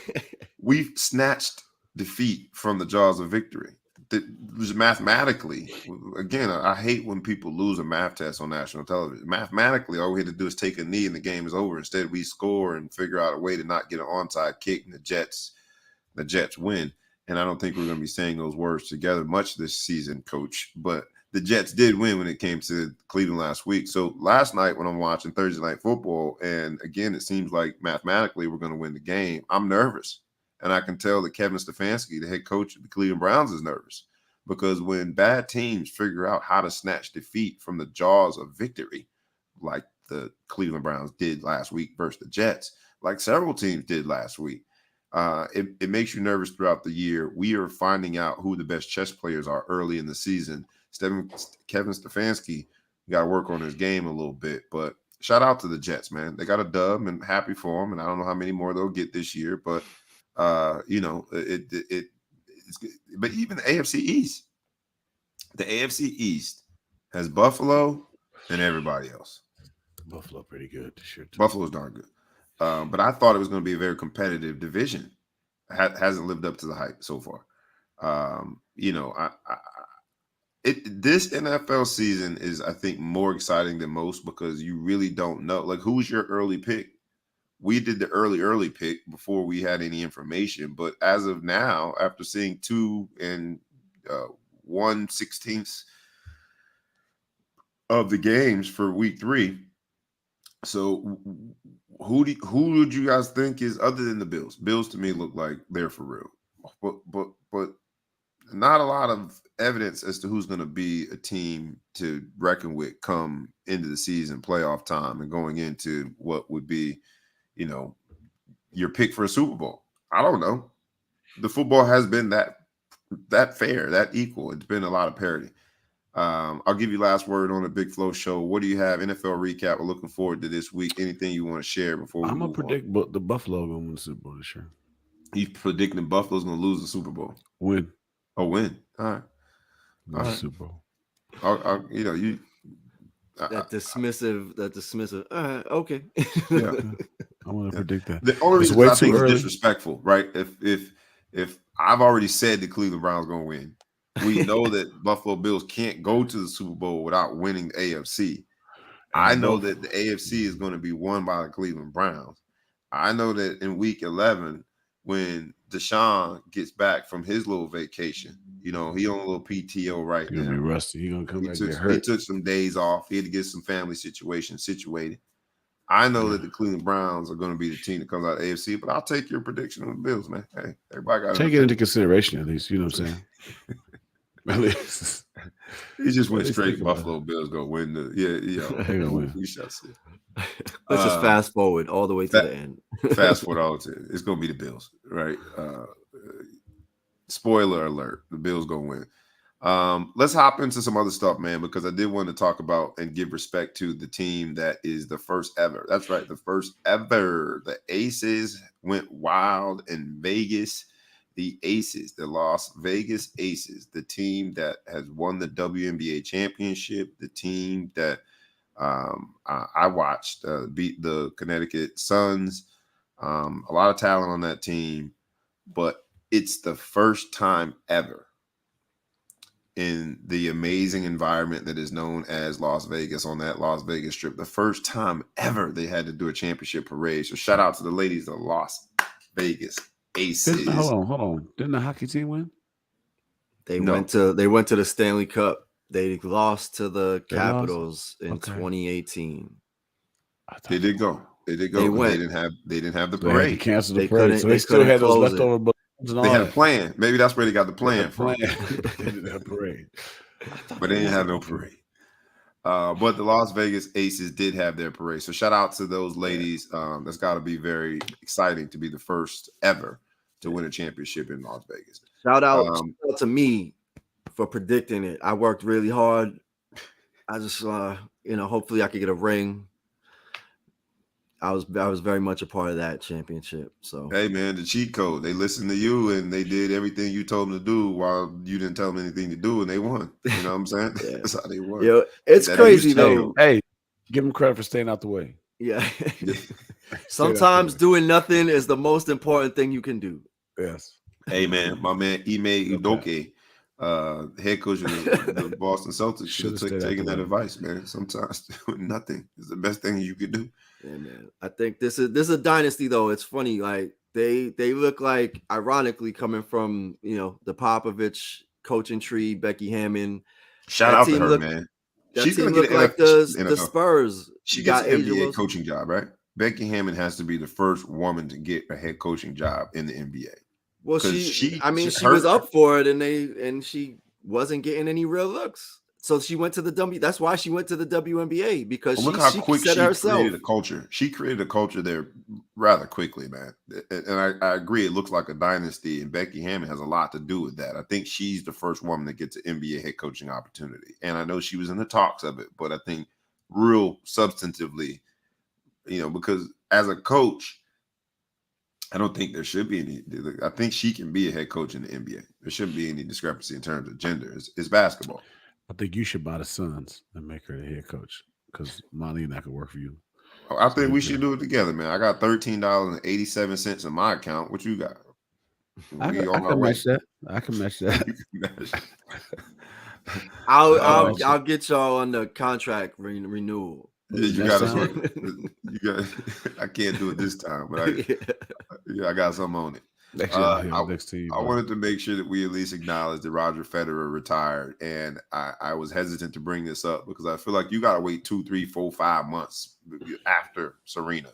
we've snatched defeat from the jaws of victory. That was mathematically, again, I hate when people lose a math test on national television. Mathematically, all we had to do is take a knee and the game is over. Instead, we score and figure out a way to not get an onside kick, and the Jets win. And I don't think we're going to be saying those words together much this season, Coach. But the Jets did win when it came to Cleveland last week. So last night when I'm watching Thursday Night Football, and again, it seems like mathematically we're going to win the game, I'm nervous. And I can tell that Kevin Stefanski, the head coach of the Cleveland Browns, is nervous. Because when bad teams figure out how to snatch defeat from the jaws of victory, like the Cleveland Browns did last week versus the Jets, like several teams did last week, it makes you nervous throughout the year. We are finding out who the best chess players are early in the season. Kevin Stefanski got to work on his game a little bit, but shout out to the Jets, man. They got a dub and happy for them, and I don't know how many more they'll get this year, but but even the AFC East, has Buffalo and everybody else. Buffalo pretty good this year too. Buffalo's darn good. But I thought it was going to be a very competitive division. Hasn't lived up to the hype so far. This NFL season is, I think, more exciting than most because you really don't know. Like, who's your early pick? We did the early pick before we had any information. But as of now, after seeing 2 and 1/16 of the games for week 3, so who would you guys think is, other than the Bills? Bills to me look like they're for real, but not a lot of evidence as to who's going to be a team to reckon with come into the season, playoff time, and going into what would be, your pick for a Super Bowl. I don't know. The football has been that fair, that equal. It's been a lot of parity. I'll give you last word on the Big Flow Show. What do you have? NFL recap. We're looking forward to this week. Anything you want to share before we I'm move going to predict the Buffalo going to win the Super Bowl this year. He's predicting Buffalo's going to lose the Super Bowl. Win. Oh, win. All right. All right. Super Bowl. That dismissive. Okay. Yeah. I want to predict that. The only reason I think it's disrespectful, right? If I've already said the Cleveland Browns going to win, we know that Buffalo Bills can't go to the Super Bowl without winning the AFC. I know that the AFC is going to be won by the Cleveland Browns. I know that in week 11, when Deshaun gets back from his little vacation, he on a little PTO right now. He's going to be rusty. He's going to come back and get hurt. He took some days off. He had to get some family situation situated. I know that the Cleveland Browns are going to be the team that comes out of the AFC, but I'll take your prediction on the Bills, man. Hey, everybody got to take it into consideration at least. You know what I'm saying? At least. He just went straight. Buffalo Bills go win the. We shall see. Let's just fast forward all the way to the end. Fast forward all the way. It's going to be the Bills, right? Spoiler alert: the Bills going to win. Let's hop into some other stuff, man, because I did want to talk about and give respect to the team that is the first ever. That's right, the first ever. The Aces went wild in Vegas. the Aces, the Las Vegas Aces, the team that has won the WNBA championship, the team that I watched beat the Connecticut Suns. A lot of talent on that team, but it's the first time ever in the amazing environment that is known as Las Vegas, on that Las Vegas Strip, the first time ever they had to do a championship parade. So shout out to the ladies of Las Vegas Aces. Hold on. Didn't the hockey team win? They went to the Stanley Cup. They lost to the Capitals in 2018. They did go. They didn't have the parade. They had to cancel the parade. So they still had those leftover balloons and all that. They had a plan. Maybe that's where they got the plan from. They didn't have a parade. But they didn't have no parade. But the Las Vegas Aces did have their parade. So shout out to those ladies. That's got to be very exciting to be the first ever to win a championship in Las Vegas. Shout out to me for predicting it. I worked really hard. I just, hopefully I could get a ring. I was very much a part of that championship. So hey man, the cheat code. They listened to you and they did everything you told them to do while you didn't tell them anything to do, and they won. You know what I'm saying? Yeah. That's how they won. Yeah, it's crazy though. Hey, give them credit for staying out the way. Yeah. Sometimes doing nothing is the most important thing you can do. Yes. Hey man, my man Ime Udoka, head coach of the Boston Celtics, should have taken that advice, man. Sometimes doing nothing is the best thing you could do. Yeah, man. I think this is a dynasty though. It's funny, like they look like, ironically, coming from the Popovich coaching tree, Becky Hammond. Shout out to her, man. She's gonna get like the Spurs. She got an NBA coaching job, right? Becky Hammond has to be the first woman to get a head coaching job in the NBA. Well, she was up for it, and she wasn't getting any real looks. So she went to the That's why she went to the WNBA, because look how quick she created a culture. She created a culture there rather quickly, man. And I agree, it looks like a dynasty, and Becky Hammond has a lot to do with that. I think she's the first woman that gets an NBA head coaching opportunity, and I know she was in the talks of it, but I think real substantively, because as a coach, I don't think there should be any. I think she can be a head coach in the NBA. There shouldn't be any discrepancy in terms of gender. It's basketball. I think you should buy the Suns and make her the head coach, because Marlene, that could work for you. I think we should do it together, man. I got $13.87 in my account. What you got? I can match that. I can match that. I'll get y'all on the contract renewal. Yeah, you got. I can't do it this time, but I got something on it. I wanted to make sure that we at least acknowledge that Roger Federer retired, and I was hesitant to bring this up because I feel like you got to wait 2, 3, 4, 5 months after Serena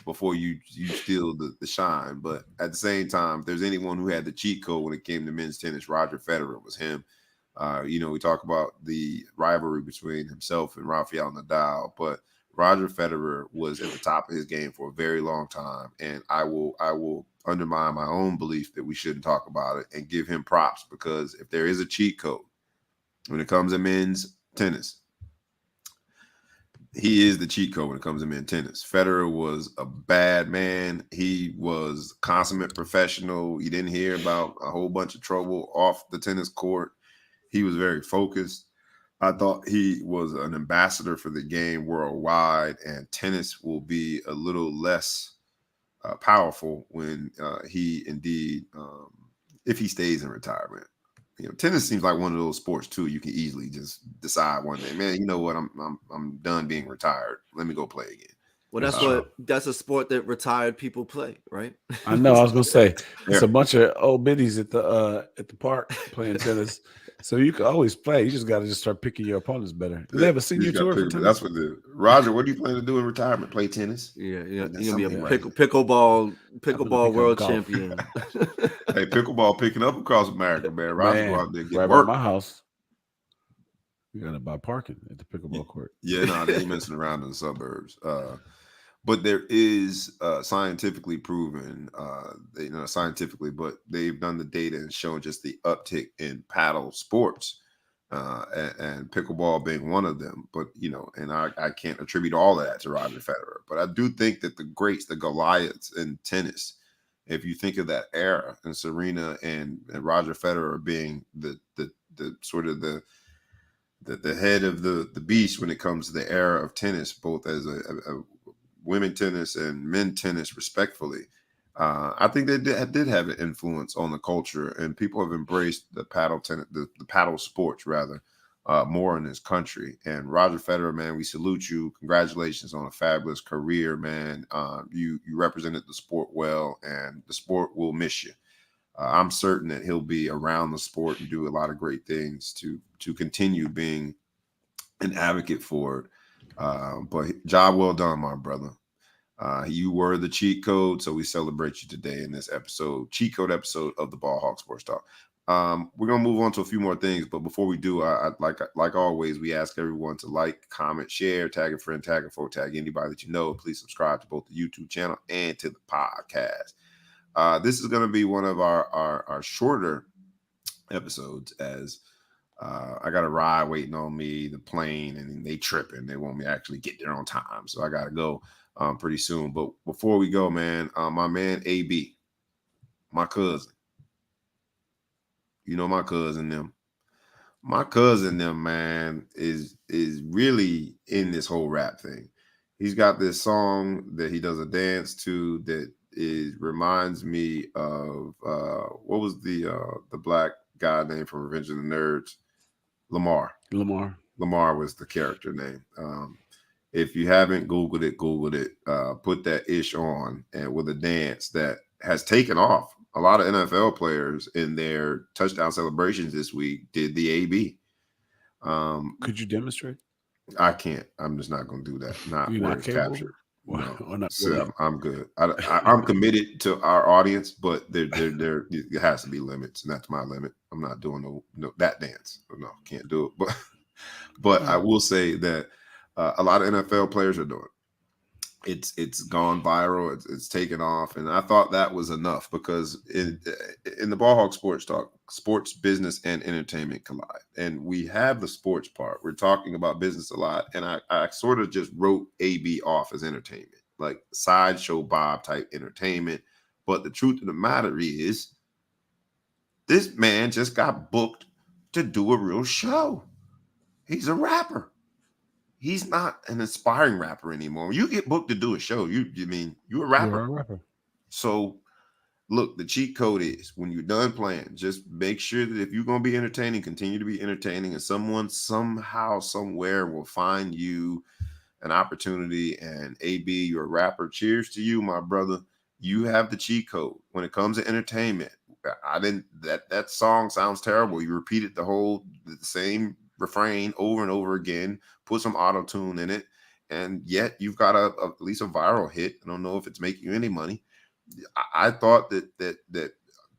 before you steal the shine. But at the same time, if there's anyone who had the cheat code when it came to men's tennis, Roger Federer was him. We talk about the rivalry between himself and Rafael Nadal, but Roger Federer was at the top of his game for a very long time, and I will undermine my own belief that we shouldn't talk about it and give him props, because if there is a cheat code when it comes to men's tennis, he is the cheat code when it comes to men's tennis. Federer was a bad man. He was a consummate professional. You didn't hear about a whole bunch of trouble off the tennis court. He was very focused. I thought he was an ambassador for the game worldwide, and tennis will be a little less powerful when he indeed, if he stays in retirement. Tennis seems like one of those sports too. You can easily just decide one day, man, you know what? I'm done being retired. Let me go play again. Well, that's a sport that retired people play, right? I know. I was gonna say it's a bunch of old biddies at the park playing tennis. So you can always play. You just got to start picking your opponents better. Do they have a senior tour for tennis? That's what Roger, what do you plan to do in retirement? Play tennis? Yeah. You're gonna be a pickleball world champion. Hey, pickleball picking up across America, man. Roger, go out there and get right work. By my house. You gotta buy parking at the pickleball court. Yeah, no, they ain't messing around in the suburbs. But there is scientifically proven, scientifically, but they've done the data and shown just the uptick in paddle sports, and pickleball being one of them. But, and I can't attribute all of that to Roger Federer. But I do think that the greats, the Goliaths in tennis, if you think of that era and Serena and Roger Federer being the sort of the head of the beast when it comes to the era of tennis, both as a women tennis and men tennis, respectfully. I think they did have an influence on the culture, and people have embraced the paddle tennis, the paddle sports rather, more in this country. And Roger Federer, man, we salute you. Congratulations on a fabulous career, man. You represented the sport well, and the sport will miss you. I'm certain that he'll be around the sport and do a lot of great things to continue being an advocate for it. But job well done, my brother. You were the cheat code, so we celebrate you today in this episode, cheat code episode of the Ball Hawk Sports Talk. We're gonna move on to a few more things, but before we do, I like always, we ask everyone to like, comment, share, tag a friend, tag a foe, tag anybody that you know. Please subscribe to both the YouTube channel and to the podcast. This is gonna be one of our shorter episodes, as I got a ride waiting on me, the plane, and they tripping. They want me to actually get there on time, so I gotta go pretty soon. But before we go, man, my man AB, my cousin. You know my cousin them. My cousin them, man, is really in this whole rap thing. He's got this song that he does a dance to that reminds me of what was the black guy name from Revenge of the Nerds? Lamar. Lamar was the character name. If you haven't Googled it. Put that ish on, and with a dance that has taken off. A lot of NFL players in their touchdown celebrations this week did the AB. Could you demonstrate? I can't. I'm just not going to do that. Not where it's captured. No. So I'm good. I'm committed to our audience, but there has to be limits, and that's my limit. I'm not doing no that dance. No, can't do it. But I will say that a lot of NFL players are doing it. It's gone viral. It's taken off, and I thought that was enough, because in the Ball Hawk Sports Talk, sports, business, and entertainment collide, and we have the sports part. We're talking about business a lot, and I sort of just wrote AB off as entertainment, like Sideshow Bob type entertainment. But the truth of the matter is, this man just got booked to do a real show. He's a rapper. He's not an aspiring rapper anymore. You get booked to do a show. You mean you're a rapper? You're a rapper. So, look, the cheat code is, when you're done playing, just make sure that if you're going to be entertaining, continue to be entertaining, and someone somehow, somewhere will find you an opportunity. And AB, you're a rapper. Cheers to you, my brother. You have the cheat code when it comes to entertainment. That song sounds terrible. You repeated the same refrain over and over again, put some auto-tune in it, and yet you've got at least a viral hit. I don't know if it's making you any money. I thought that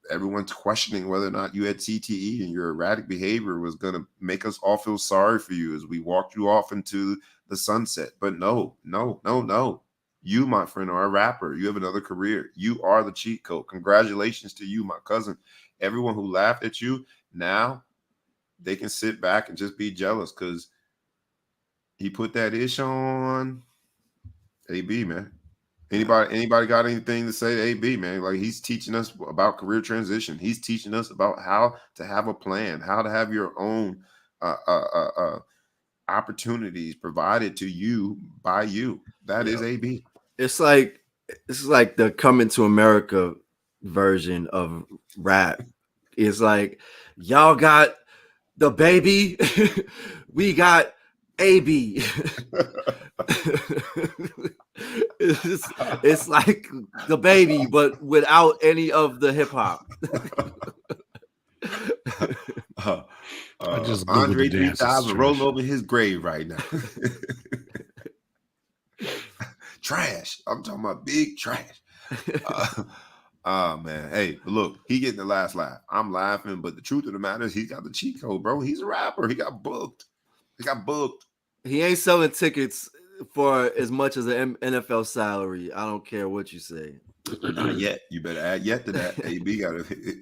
everyone's questioning whether or not you had CTE, and your erratic behavior was going to make us all feel sorry for you as we walked you off into the sunset. But no. You, my friend, are a rapper. You have another career. You are the cheat code. Congratulations to you, my cousin. Everyone who laughed at you, now they can sit back and just be jealous, because he put that ish on. AB, man. Anybody got anything to say to AB, man? Like, he's teaching us about career transition. He's teaching us about how to have a plan, how to have your own opportunities provided to you by you. That is AB. This is like the Coming to America version of rap. It's like, y'all got the baby, we got AB. It's like the baby, but without any of the hip hop. I just Andre 3000 rolling over his grave right now. Trash. I'm talking about big trash. Oh, man. Hey, look, he getting the last laugh. I'm laughing, but the truth of the matter is, he's got the cheat code, bro. He's a rapper. He got booked. He ain't selling tickets for as much as an NFL salary. I don't care what you say. Not yet. You better add yet to that. AB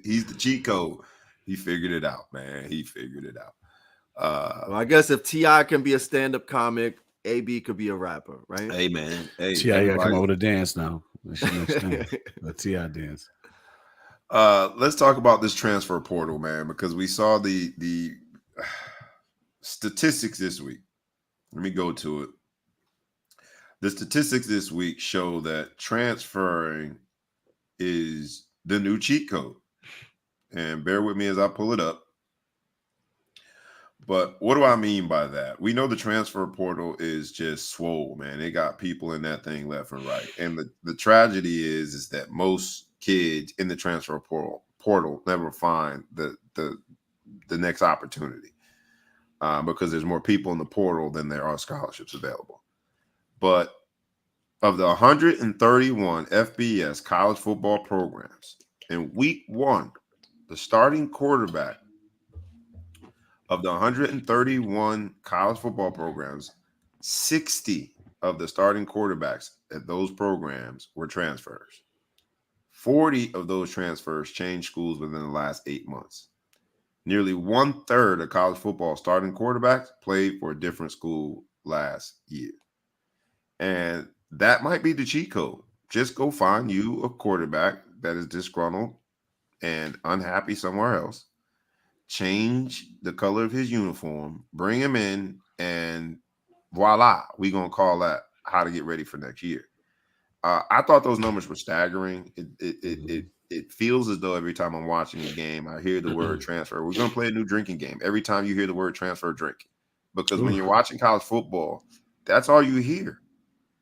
he's the cheat code. He figured it out, man. He figured it out. Well, I guess if T.I. can be a stand-up comic, AB could be a rapper, right? Hey, man. Hey, T.I. got to come over to dance now. The T.I. dance. Let's talk about this transfer portal, man, because we saw the statistics this week. Let me go to it. The statistics this week show that transferring is the new cheat code. And bear with me as I pull it up. But what do I mean by that? We know the transfer portal is just swole, man. They got people in that thing left and right. And the tragedy is that most kids in the transfer portal never find the next opportunity because there's more people in the portal than there are scholarships available. But of the 131 FBS college football programs, in week 1, the starting quarterback of the 131 college football programs, 60 of the starting quarterbacks at those programs were transfers. 40 of those transfers changed schools within the last 8 months. Nearly 1/3 of college football starting quarterbacks played for a different school last year. And that might be the cheat code. Just go find you a quarterback that is disgruntled and unhappy somewhere else. Change the color of his uniform, bring him in, and voila, we're going to call that how to get ready for next year. I thought those numbers were staggering. It feels as though every time I'm watching a game, I hear the word transfer. We're going to play a new drinking game. Every time you hear the word transfer, drink. Because when you're watching college football, that's all you hear.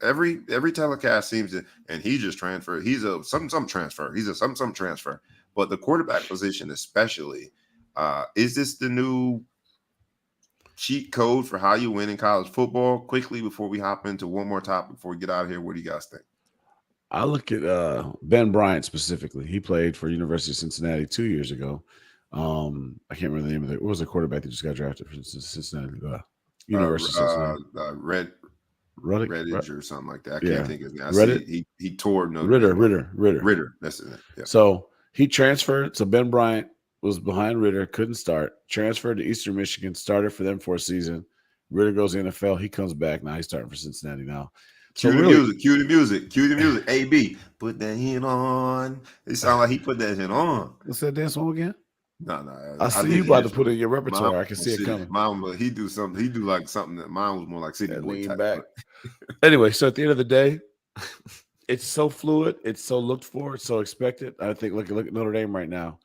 Every telecast seems to, and he just transferred. He's a some transfer. He's a some transfer. But the quarterback position especially, is this the new cheat code for how you win in college football? Quickly, before we hop into one more topic, before we get out of here, what do you guys think? I look at Ben Bryant specifically. He played for University of Cincinnati 2 years ago. I can't remember the name of it. What was the quarterback that just got drafted for Cincinnati? University of Cincinnati. Redditch or something like that. I can't think of his name. I see he tore Ritter. That's it. Yeah. So he transferred. So Ben Bryant was behind Ritter, couldn't start. Transferred to Eastern Michigan, started for them for a season. Ritter goes to the NFL. He comes back. Now he's starting for Cincinnati now. Cue the music. AB, put that hit on. It sounds like he put that hit on. What's that dance song again? No. I see you about to put it in your repertoire. I can see it coming. Mine, he do something. He do like something that mine was more like City Boy type. Back. Anyway, so at the end of the day, it's so fluid. It's so looked for. It's so expected. I think look at Notre Dame right now.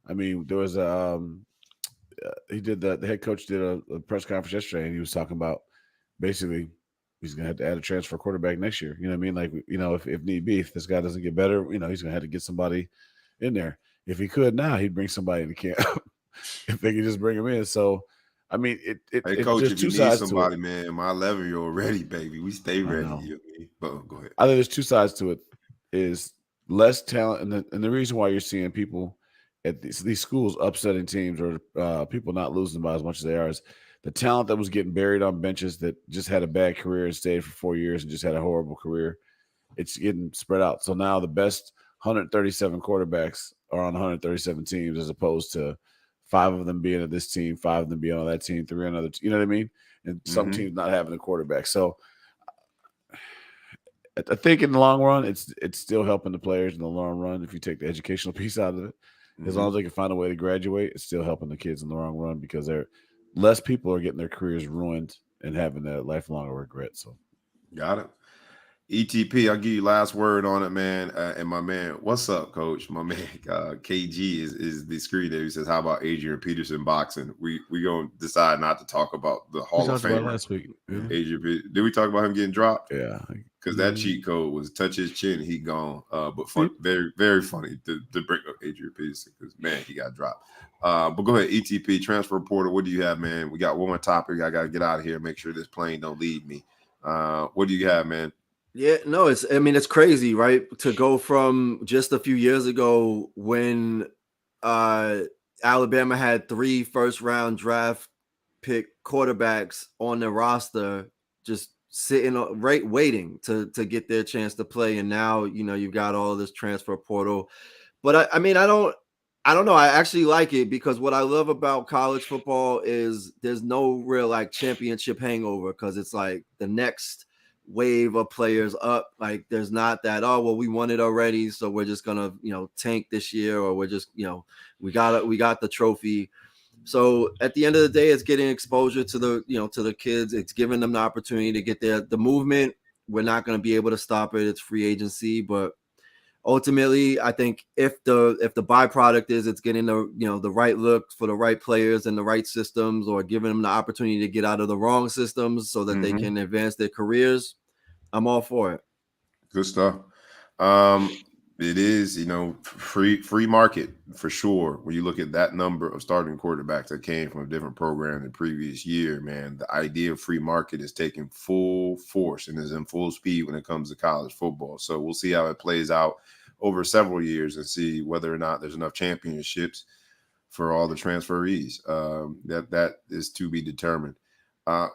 I mean, there was the head coach did a press conference yesterday, and he was talking about basically he's going to have to add a transfer quarterback next year. You know what I mean? Like, if need be, if this guy doesn't get better, he's going to have to get somebody in there. If he could now, he'd bring somebody in the camp. If they could just bring him in. So, I mean, hey, coach, if you need somebody, man, my 11-year-old ready, baby. We stay ready. But go ahead. I think there's two sides to it. Is less talent, and the reason why you're seeing people at these schools upsetting teams or people not losing by as much as they are is the talent that was getting buried on benches that just had a bad career and stayed for 4 years and just had a horrible career. It's getting spread out. So now the best 137 quarterbacks are on 137 teams as opposed to 5 of them being at this team, 5 of them being on that team, 3 on another. You know what I mean? And some teams not having a quarterback. So I think in the long run, it's still helping the players in the long run if you take the educational piece out of it. As long as they can find a way to graduate, it's still helping the kids in the long run because less people are getting their careers ruined and having that lifelong regret. So, got it. ETP, I'll give you last word on it, man. And my man, what's up, coach? My man, KG is the screen there. He says, "How about Adrian Peterson boxing?" We gonna decide not to talk about the Hall of Fame last week. Yeah. Adrian, did we talk about him getting dropped? Yeah, because that cheat code was touch his chin, he gone. But fun, very very funny to bring up Adrian Peterson because man, he got dropped. But go ahead, ETP transfer portal. What do you have, man? We got one more topic. I got to get out of here. Make sure this plane don't leave me. What do you have, man? Yeah, no, it's crazy, right? To go from just a few years ago when Alabama had 3 first-round draft pick quarterbacks on the roster, just sitting right waiting to get their chance to play, and now you've got all this transfer portal. But I don't know. I actually like it because what I love about college football is there's no real like championship hangover because it's like the next wave of players up. Like there's not that, oh, well, we won it already, so we're just gonna, tank this year, or we're just, we got the trophy. So at the end of the day, it's getting exposure to the kids. It's giving them the opportunity to get the movement. We're not going to be able to stop it. It's free agency, but ultimately, I think if the byproduct is it's getting the right look for the right players and the right systems, or giving them the opportunity to get out of the wrong systems so that they can advance their careers, I'm all for it. Good stuff. It is, free market for sure. When you look at that number of starting quarterbacks that came from a different program the previous year, man, the idea of free market is taking full force and is in full speed when it comes to college football. So we'll see how it plays out over several years and see whether or not there's enough championships for all the transferees. That is to be determined.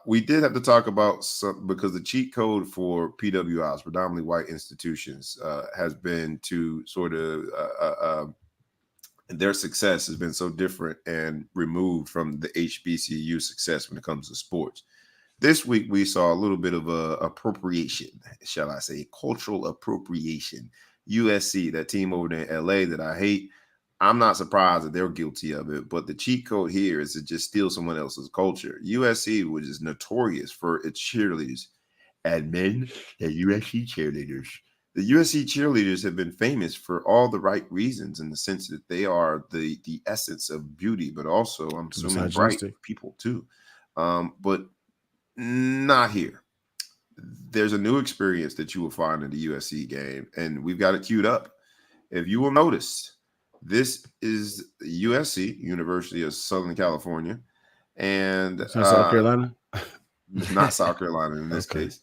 We did have to talk about some, because the cheat code for PWIs, predominantly white institutions, has been to sort of their success has been so different and removed from the HBCU success when it comes to sports. This week, we saw a little bit of appropriation, shall I say, cultural appropriation. USC, that team over there in LA that I hate, I'm not surprised that they're guilty of it, but the cheat code here is to just steal someone else's culture. USC, which is notorious for its cheerleaders, and men, the USC cheerleaders. The USC cheerleaders have been famous for all the right reasons, in the sense that they are the essence of beauty, but also, I'm assuming, bright people too. But not here. There's a new experience that you will find in the USC game, and we've got it queued up. If you will notice, this is USC, University of Southern California, and South Carolina. Not South Carolina in this case.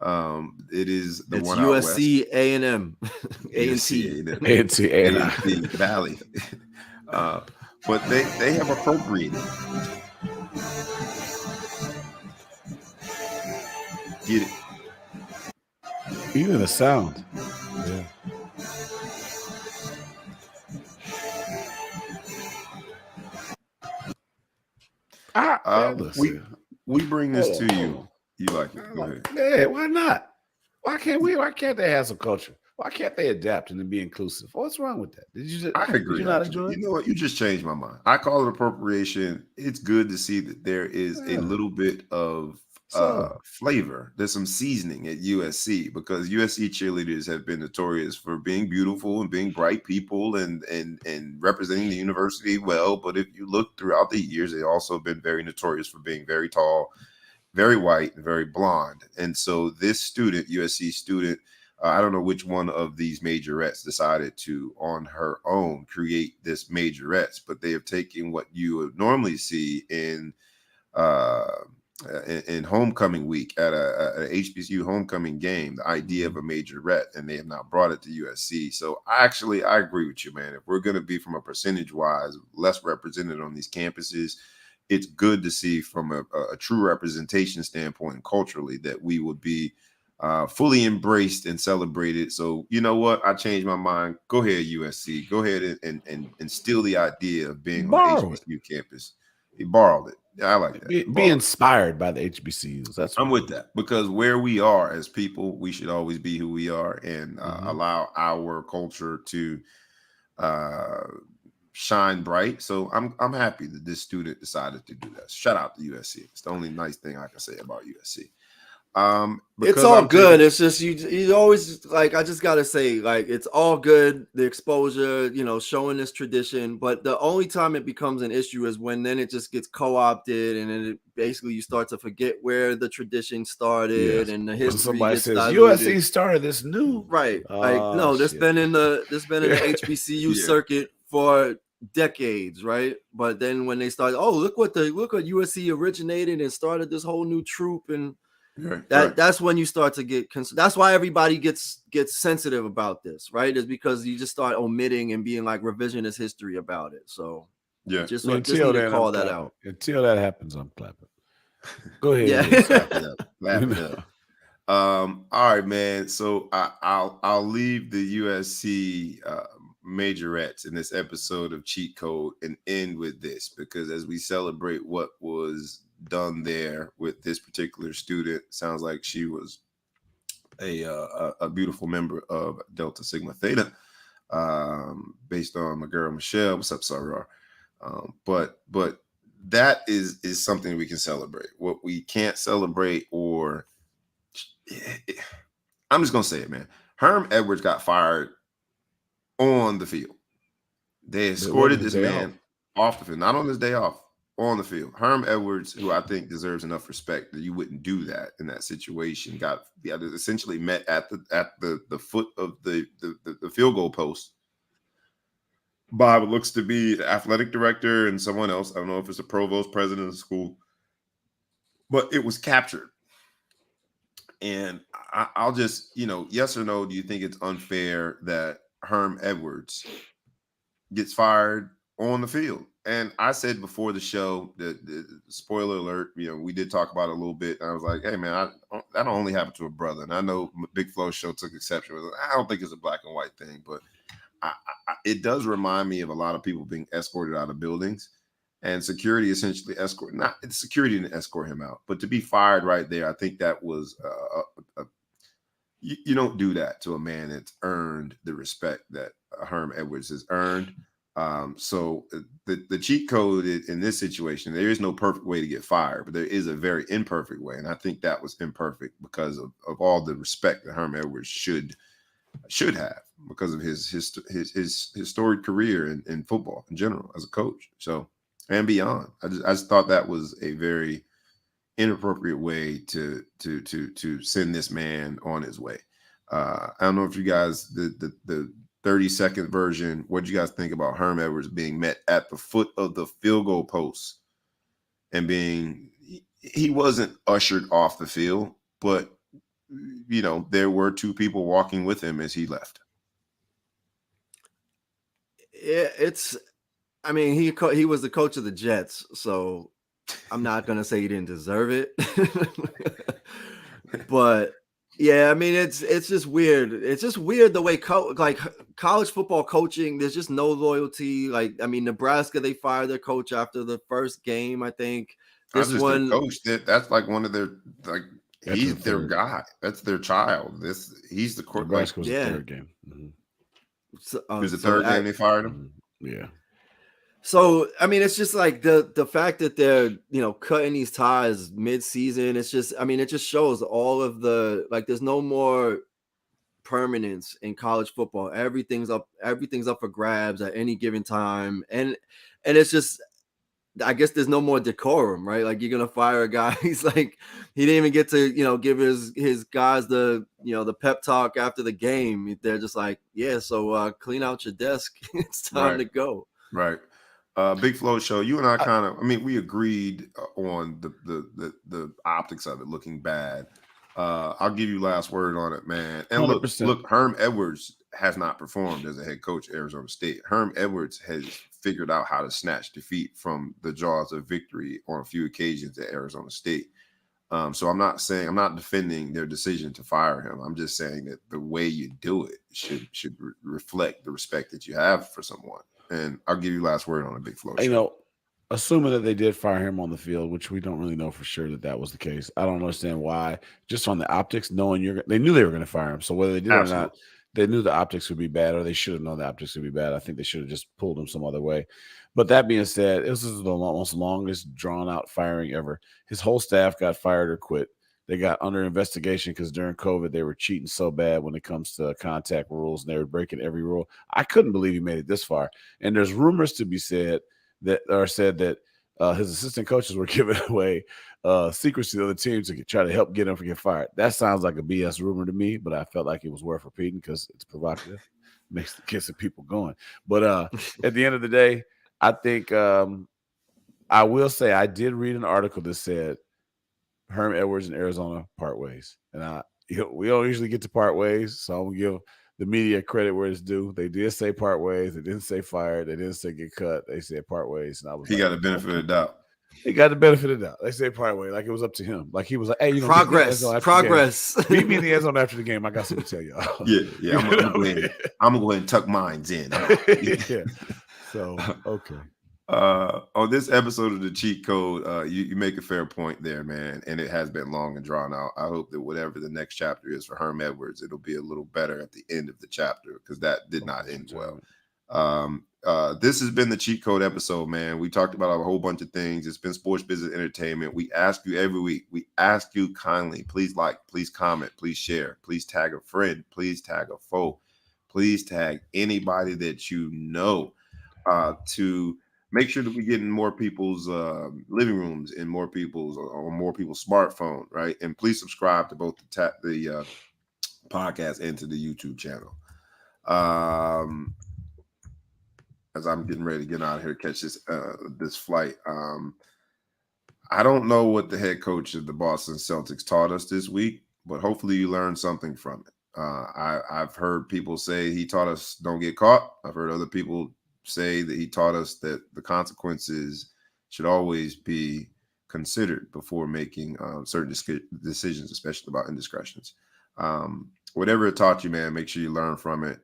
It is the it's one USC out west. A&M, A&T Valley. But they have appropriated. Get it? Even the sound. Yeah. We bring this to you. You like it? Go ahead. Yeah, why not? Why can't they have some culture? Why can't they adapt and be inclusive? What's wrong with that? I agree. Did you not enjoy it? You know what? You just changed my mind. I call it appropriation. It's good to see that there is a little bit of flavor. There's some seasoning at USC, because USC cheerleaders have been notorious for being beautiful and being bright people and representing the university well. But if you look throughout the years, they've also been very notorious for being very tall, very white, and very blonde. And so this student, USC student, I don't know which one of these majorettes decided to, on her own, create this majorettes, but they have taken what you would normally see in homecoming week at a HBCU homecoming game, the idea of a majorette, and they have not brought it to USC. So I agree with you, man. If we're going to be, from a percentage wise, less represented on these campuses, it's good to see from a true representation standpoint culturally that we would be fully embraced and celebrated. So you know what? I changed my mind. Go ahead, USC. Go ahead and steal the idea of being on the HBCU campus. He borrowed it. I like that. Be inspired by the HBCUs. I'm with that, because where we are as people, we should always be who we are and allow our culture to shine bright. So I'm happy that this student decided to do that. Shout out to USC. It's the only nice thing I can say about USC. It's all good. It's just you always, like, I just gotta say, like, it's all good, the exposure, showing this tradition, but the only time it becomes an issue is when then it just gets co-opted, and then basically you start to forget where the tradition started and the history. Somebody says USC started this new, right? Like, no, this been in the HBCU circuit for decades, right? But then when they started, look what USC originated and started this whole new troop, and that's when you start to get that's why everybody gets sensitive about this, right? Is because you just start omitting and being like revisionist history about it. So just need to call that out. Until that happens, I'm clapping. Go ahead. Clap it up. All right, man. So I'll leave the USC majorettes in this episode of Cheat Code and end with this, because as we celebrate what was done there with this particular student, sounds like she was a beautiful member of Delta Sigma Theta, based on my girl Michelle. What's up, Sarah? But that is something we can celebrate. What we can't celebrate, or I'm just gonna say it, man. Herm Edwards got fired on the field. They escorted this man off the field, not on his day off, on the field. Herm Edwards, who I think deserves enough respect that you wouldn't do that in that situation, got essentially met at the foot of the field goal post by what looks to be the athletic director and someone else. I don't know if it's a provost, president of the school, but it was captured. And I'll just, yes or no, do you think it's unfair that Herm Edwards gets fired on the field? And I said before the show that, spoiler alert, we did talk about it a little bit. And I was like, hey, man, that only happened to a brother. And I know Big Flow show took exception with it. I don't think it's a black and white thing, but it does remind me of a lot of people being escorted out of buildings, and security essentially security didn't escort him out, but to be fired right there, I think that was you don't do that to a man that's earned the respect that Herm Edwards has earned. So the cheat code in this situation, there is no perfect way to get fired, but there is a very imperfect way, and I think that was imperfect because of all the respect that Herm Edwards should have, because of his storied career in football in general as a coach, so and beyond. I just thought that was a very inappropriate way to send this man on his way. I don't know if you guys, the 30-second version, what do you guys think about Herm Edwards being met at the foot of the field goal post and he wasn't ushered off the field, but there were two people walking with him as he left. He was the coach of the Jets, so I'm not going to say he didn't deserve it. But yeah, it's just weird. It's just weird the way college football coaching, there's just no loyalty. Nebraska, they fired their coach after the first game, I think. This one coach, that's like one of their he's their guy. That's their child. He's the quarterback. Nebraska was the third game. Mm-hmm. It was the third game they fired him. Yeah. So it's just like the fact that they're cutting these ties mid-season. It's just it just shows all of the there's no more permanence in college football. Everything's up for grabs at any given time, and it's just, I guess there's no more decorum, right? You're gonna fire a guy. He's he didn't even get to give his guys the the pep talk after the game. They're just so clean out your desk. It's time to go. Right. Big Flow show. You and I we agreed on the optics of it looking bad. I'll give you last word on it, man. And 100%. Look, Herm Edwards has not performed as a head coach at Arizona State. Herm Edwards has figured out how to snatch defeat from the jaws of victory on a few occasions at Arizona State. So I'm not defending their decision to fire him. I'm just saying that the way you do it should reflect the respect that you have for someone. And I'll give you last word on a Big Flow show. Assuming that they did fire him on the field, which we don't really know for sure that was the case. I don't understand why. Just on the optics, knowing they knew they were going to fire him. So whether they did or not, they knew the optics would be bad, or they should have known the optics would be bad. I think they should have just pulled him some other way. But that being said, this is the most longest drawn out firing ever. His whole staff got fired or quit. They got under investigation because during COVID, they were cheating so bad when it comes to contact rules, and they were breaking every rule. I couldn't believe he made it this far. And there's rumors to be said that his assistant coaches were giving away secrets to the other teams to try to help get him to get fired. That sounds like a BS rumor to me, but I felt like it was worth repeating because it's provocative, gets the people going. But at the end of the day, I think I will say I did read an article that said Herm Edwards and Arizona part ways, and we don't usually get to part ways, so I'm gonna give the media credit where it's due. They did say part ways. They didn't say fired. They didn't say get cut. They said part ways, and he got the benefit of the doubt. He got the benefit of the doubt. They said part way, like it was up to him. Like he was like, "Hey, progress. Meet me in the end zone after the game. I got something to tell y'all." Yeah. I'm gonna go ahead and tuck mines in. Yeah. So okay. On this episode of the Cheat Code, you make a fair point there, man, and it has been long and drawn out. I hope that whatever the next chapter is for Herm Edwards, it'll be a little better at the end of the chapter, because that did not end well. This has been the Cheat Code episode, man. We talked about a whole bunch of things. It's been sports business entertainment. We ask you every week, we ask you kindly, please like, please comment, please share, please tag a friend, please tag a foe, please tag anybody that you know, to make sure that we get in more people's living rooms, in more people's on more people's smartphone, right? And please subscribe to both the podcast and to the YouTube channel. As I'm getting ready to get out of here to catch this flight, I don't know what the head coach of the Boston Celtics taught us this week, but hopefully you learned something from it. I've heard people say he taught us don't get caught. I've heard other people say that he taught us that the consequences should always be considered before making certain decisions, especially about indiscretions. Whatever it taught you, man, make sure you learn from it,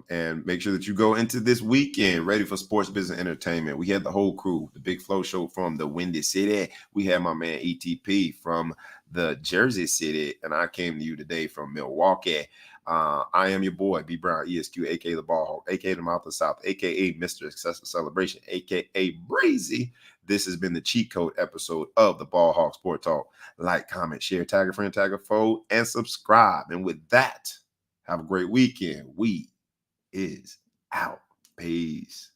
and make sure that you go into this weekend ready for sports business entertainment. We had the whole crew, the Big Flow Show from the Windy City. We had my man ETP from the Jersey City, and I came to you today from Milwaukee. I am your boy, B Brown, ESQ, aka the Ball Hawk, aka the Mouth of the South, aka Mr. Successful Celebration, aka Breezy. This has been the Cheat Code episode of the Ball Hawk Sport Talk. Like, comment, share, tag a friend, tag a foe, and subscribe. And with that, have a great weekend. We is out. Peace.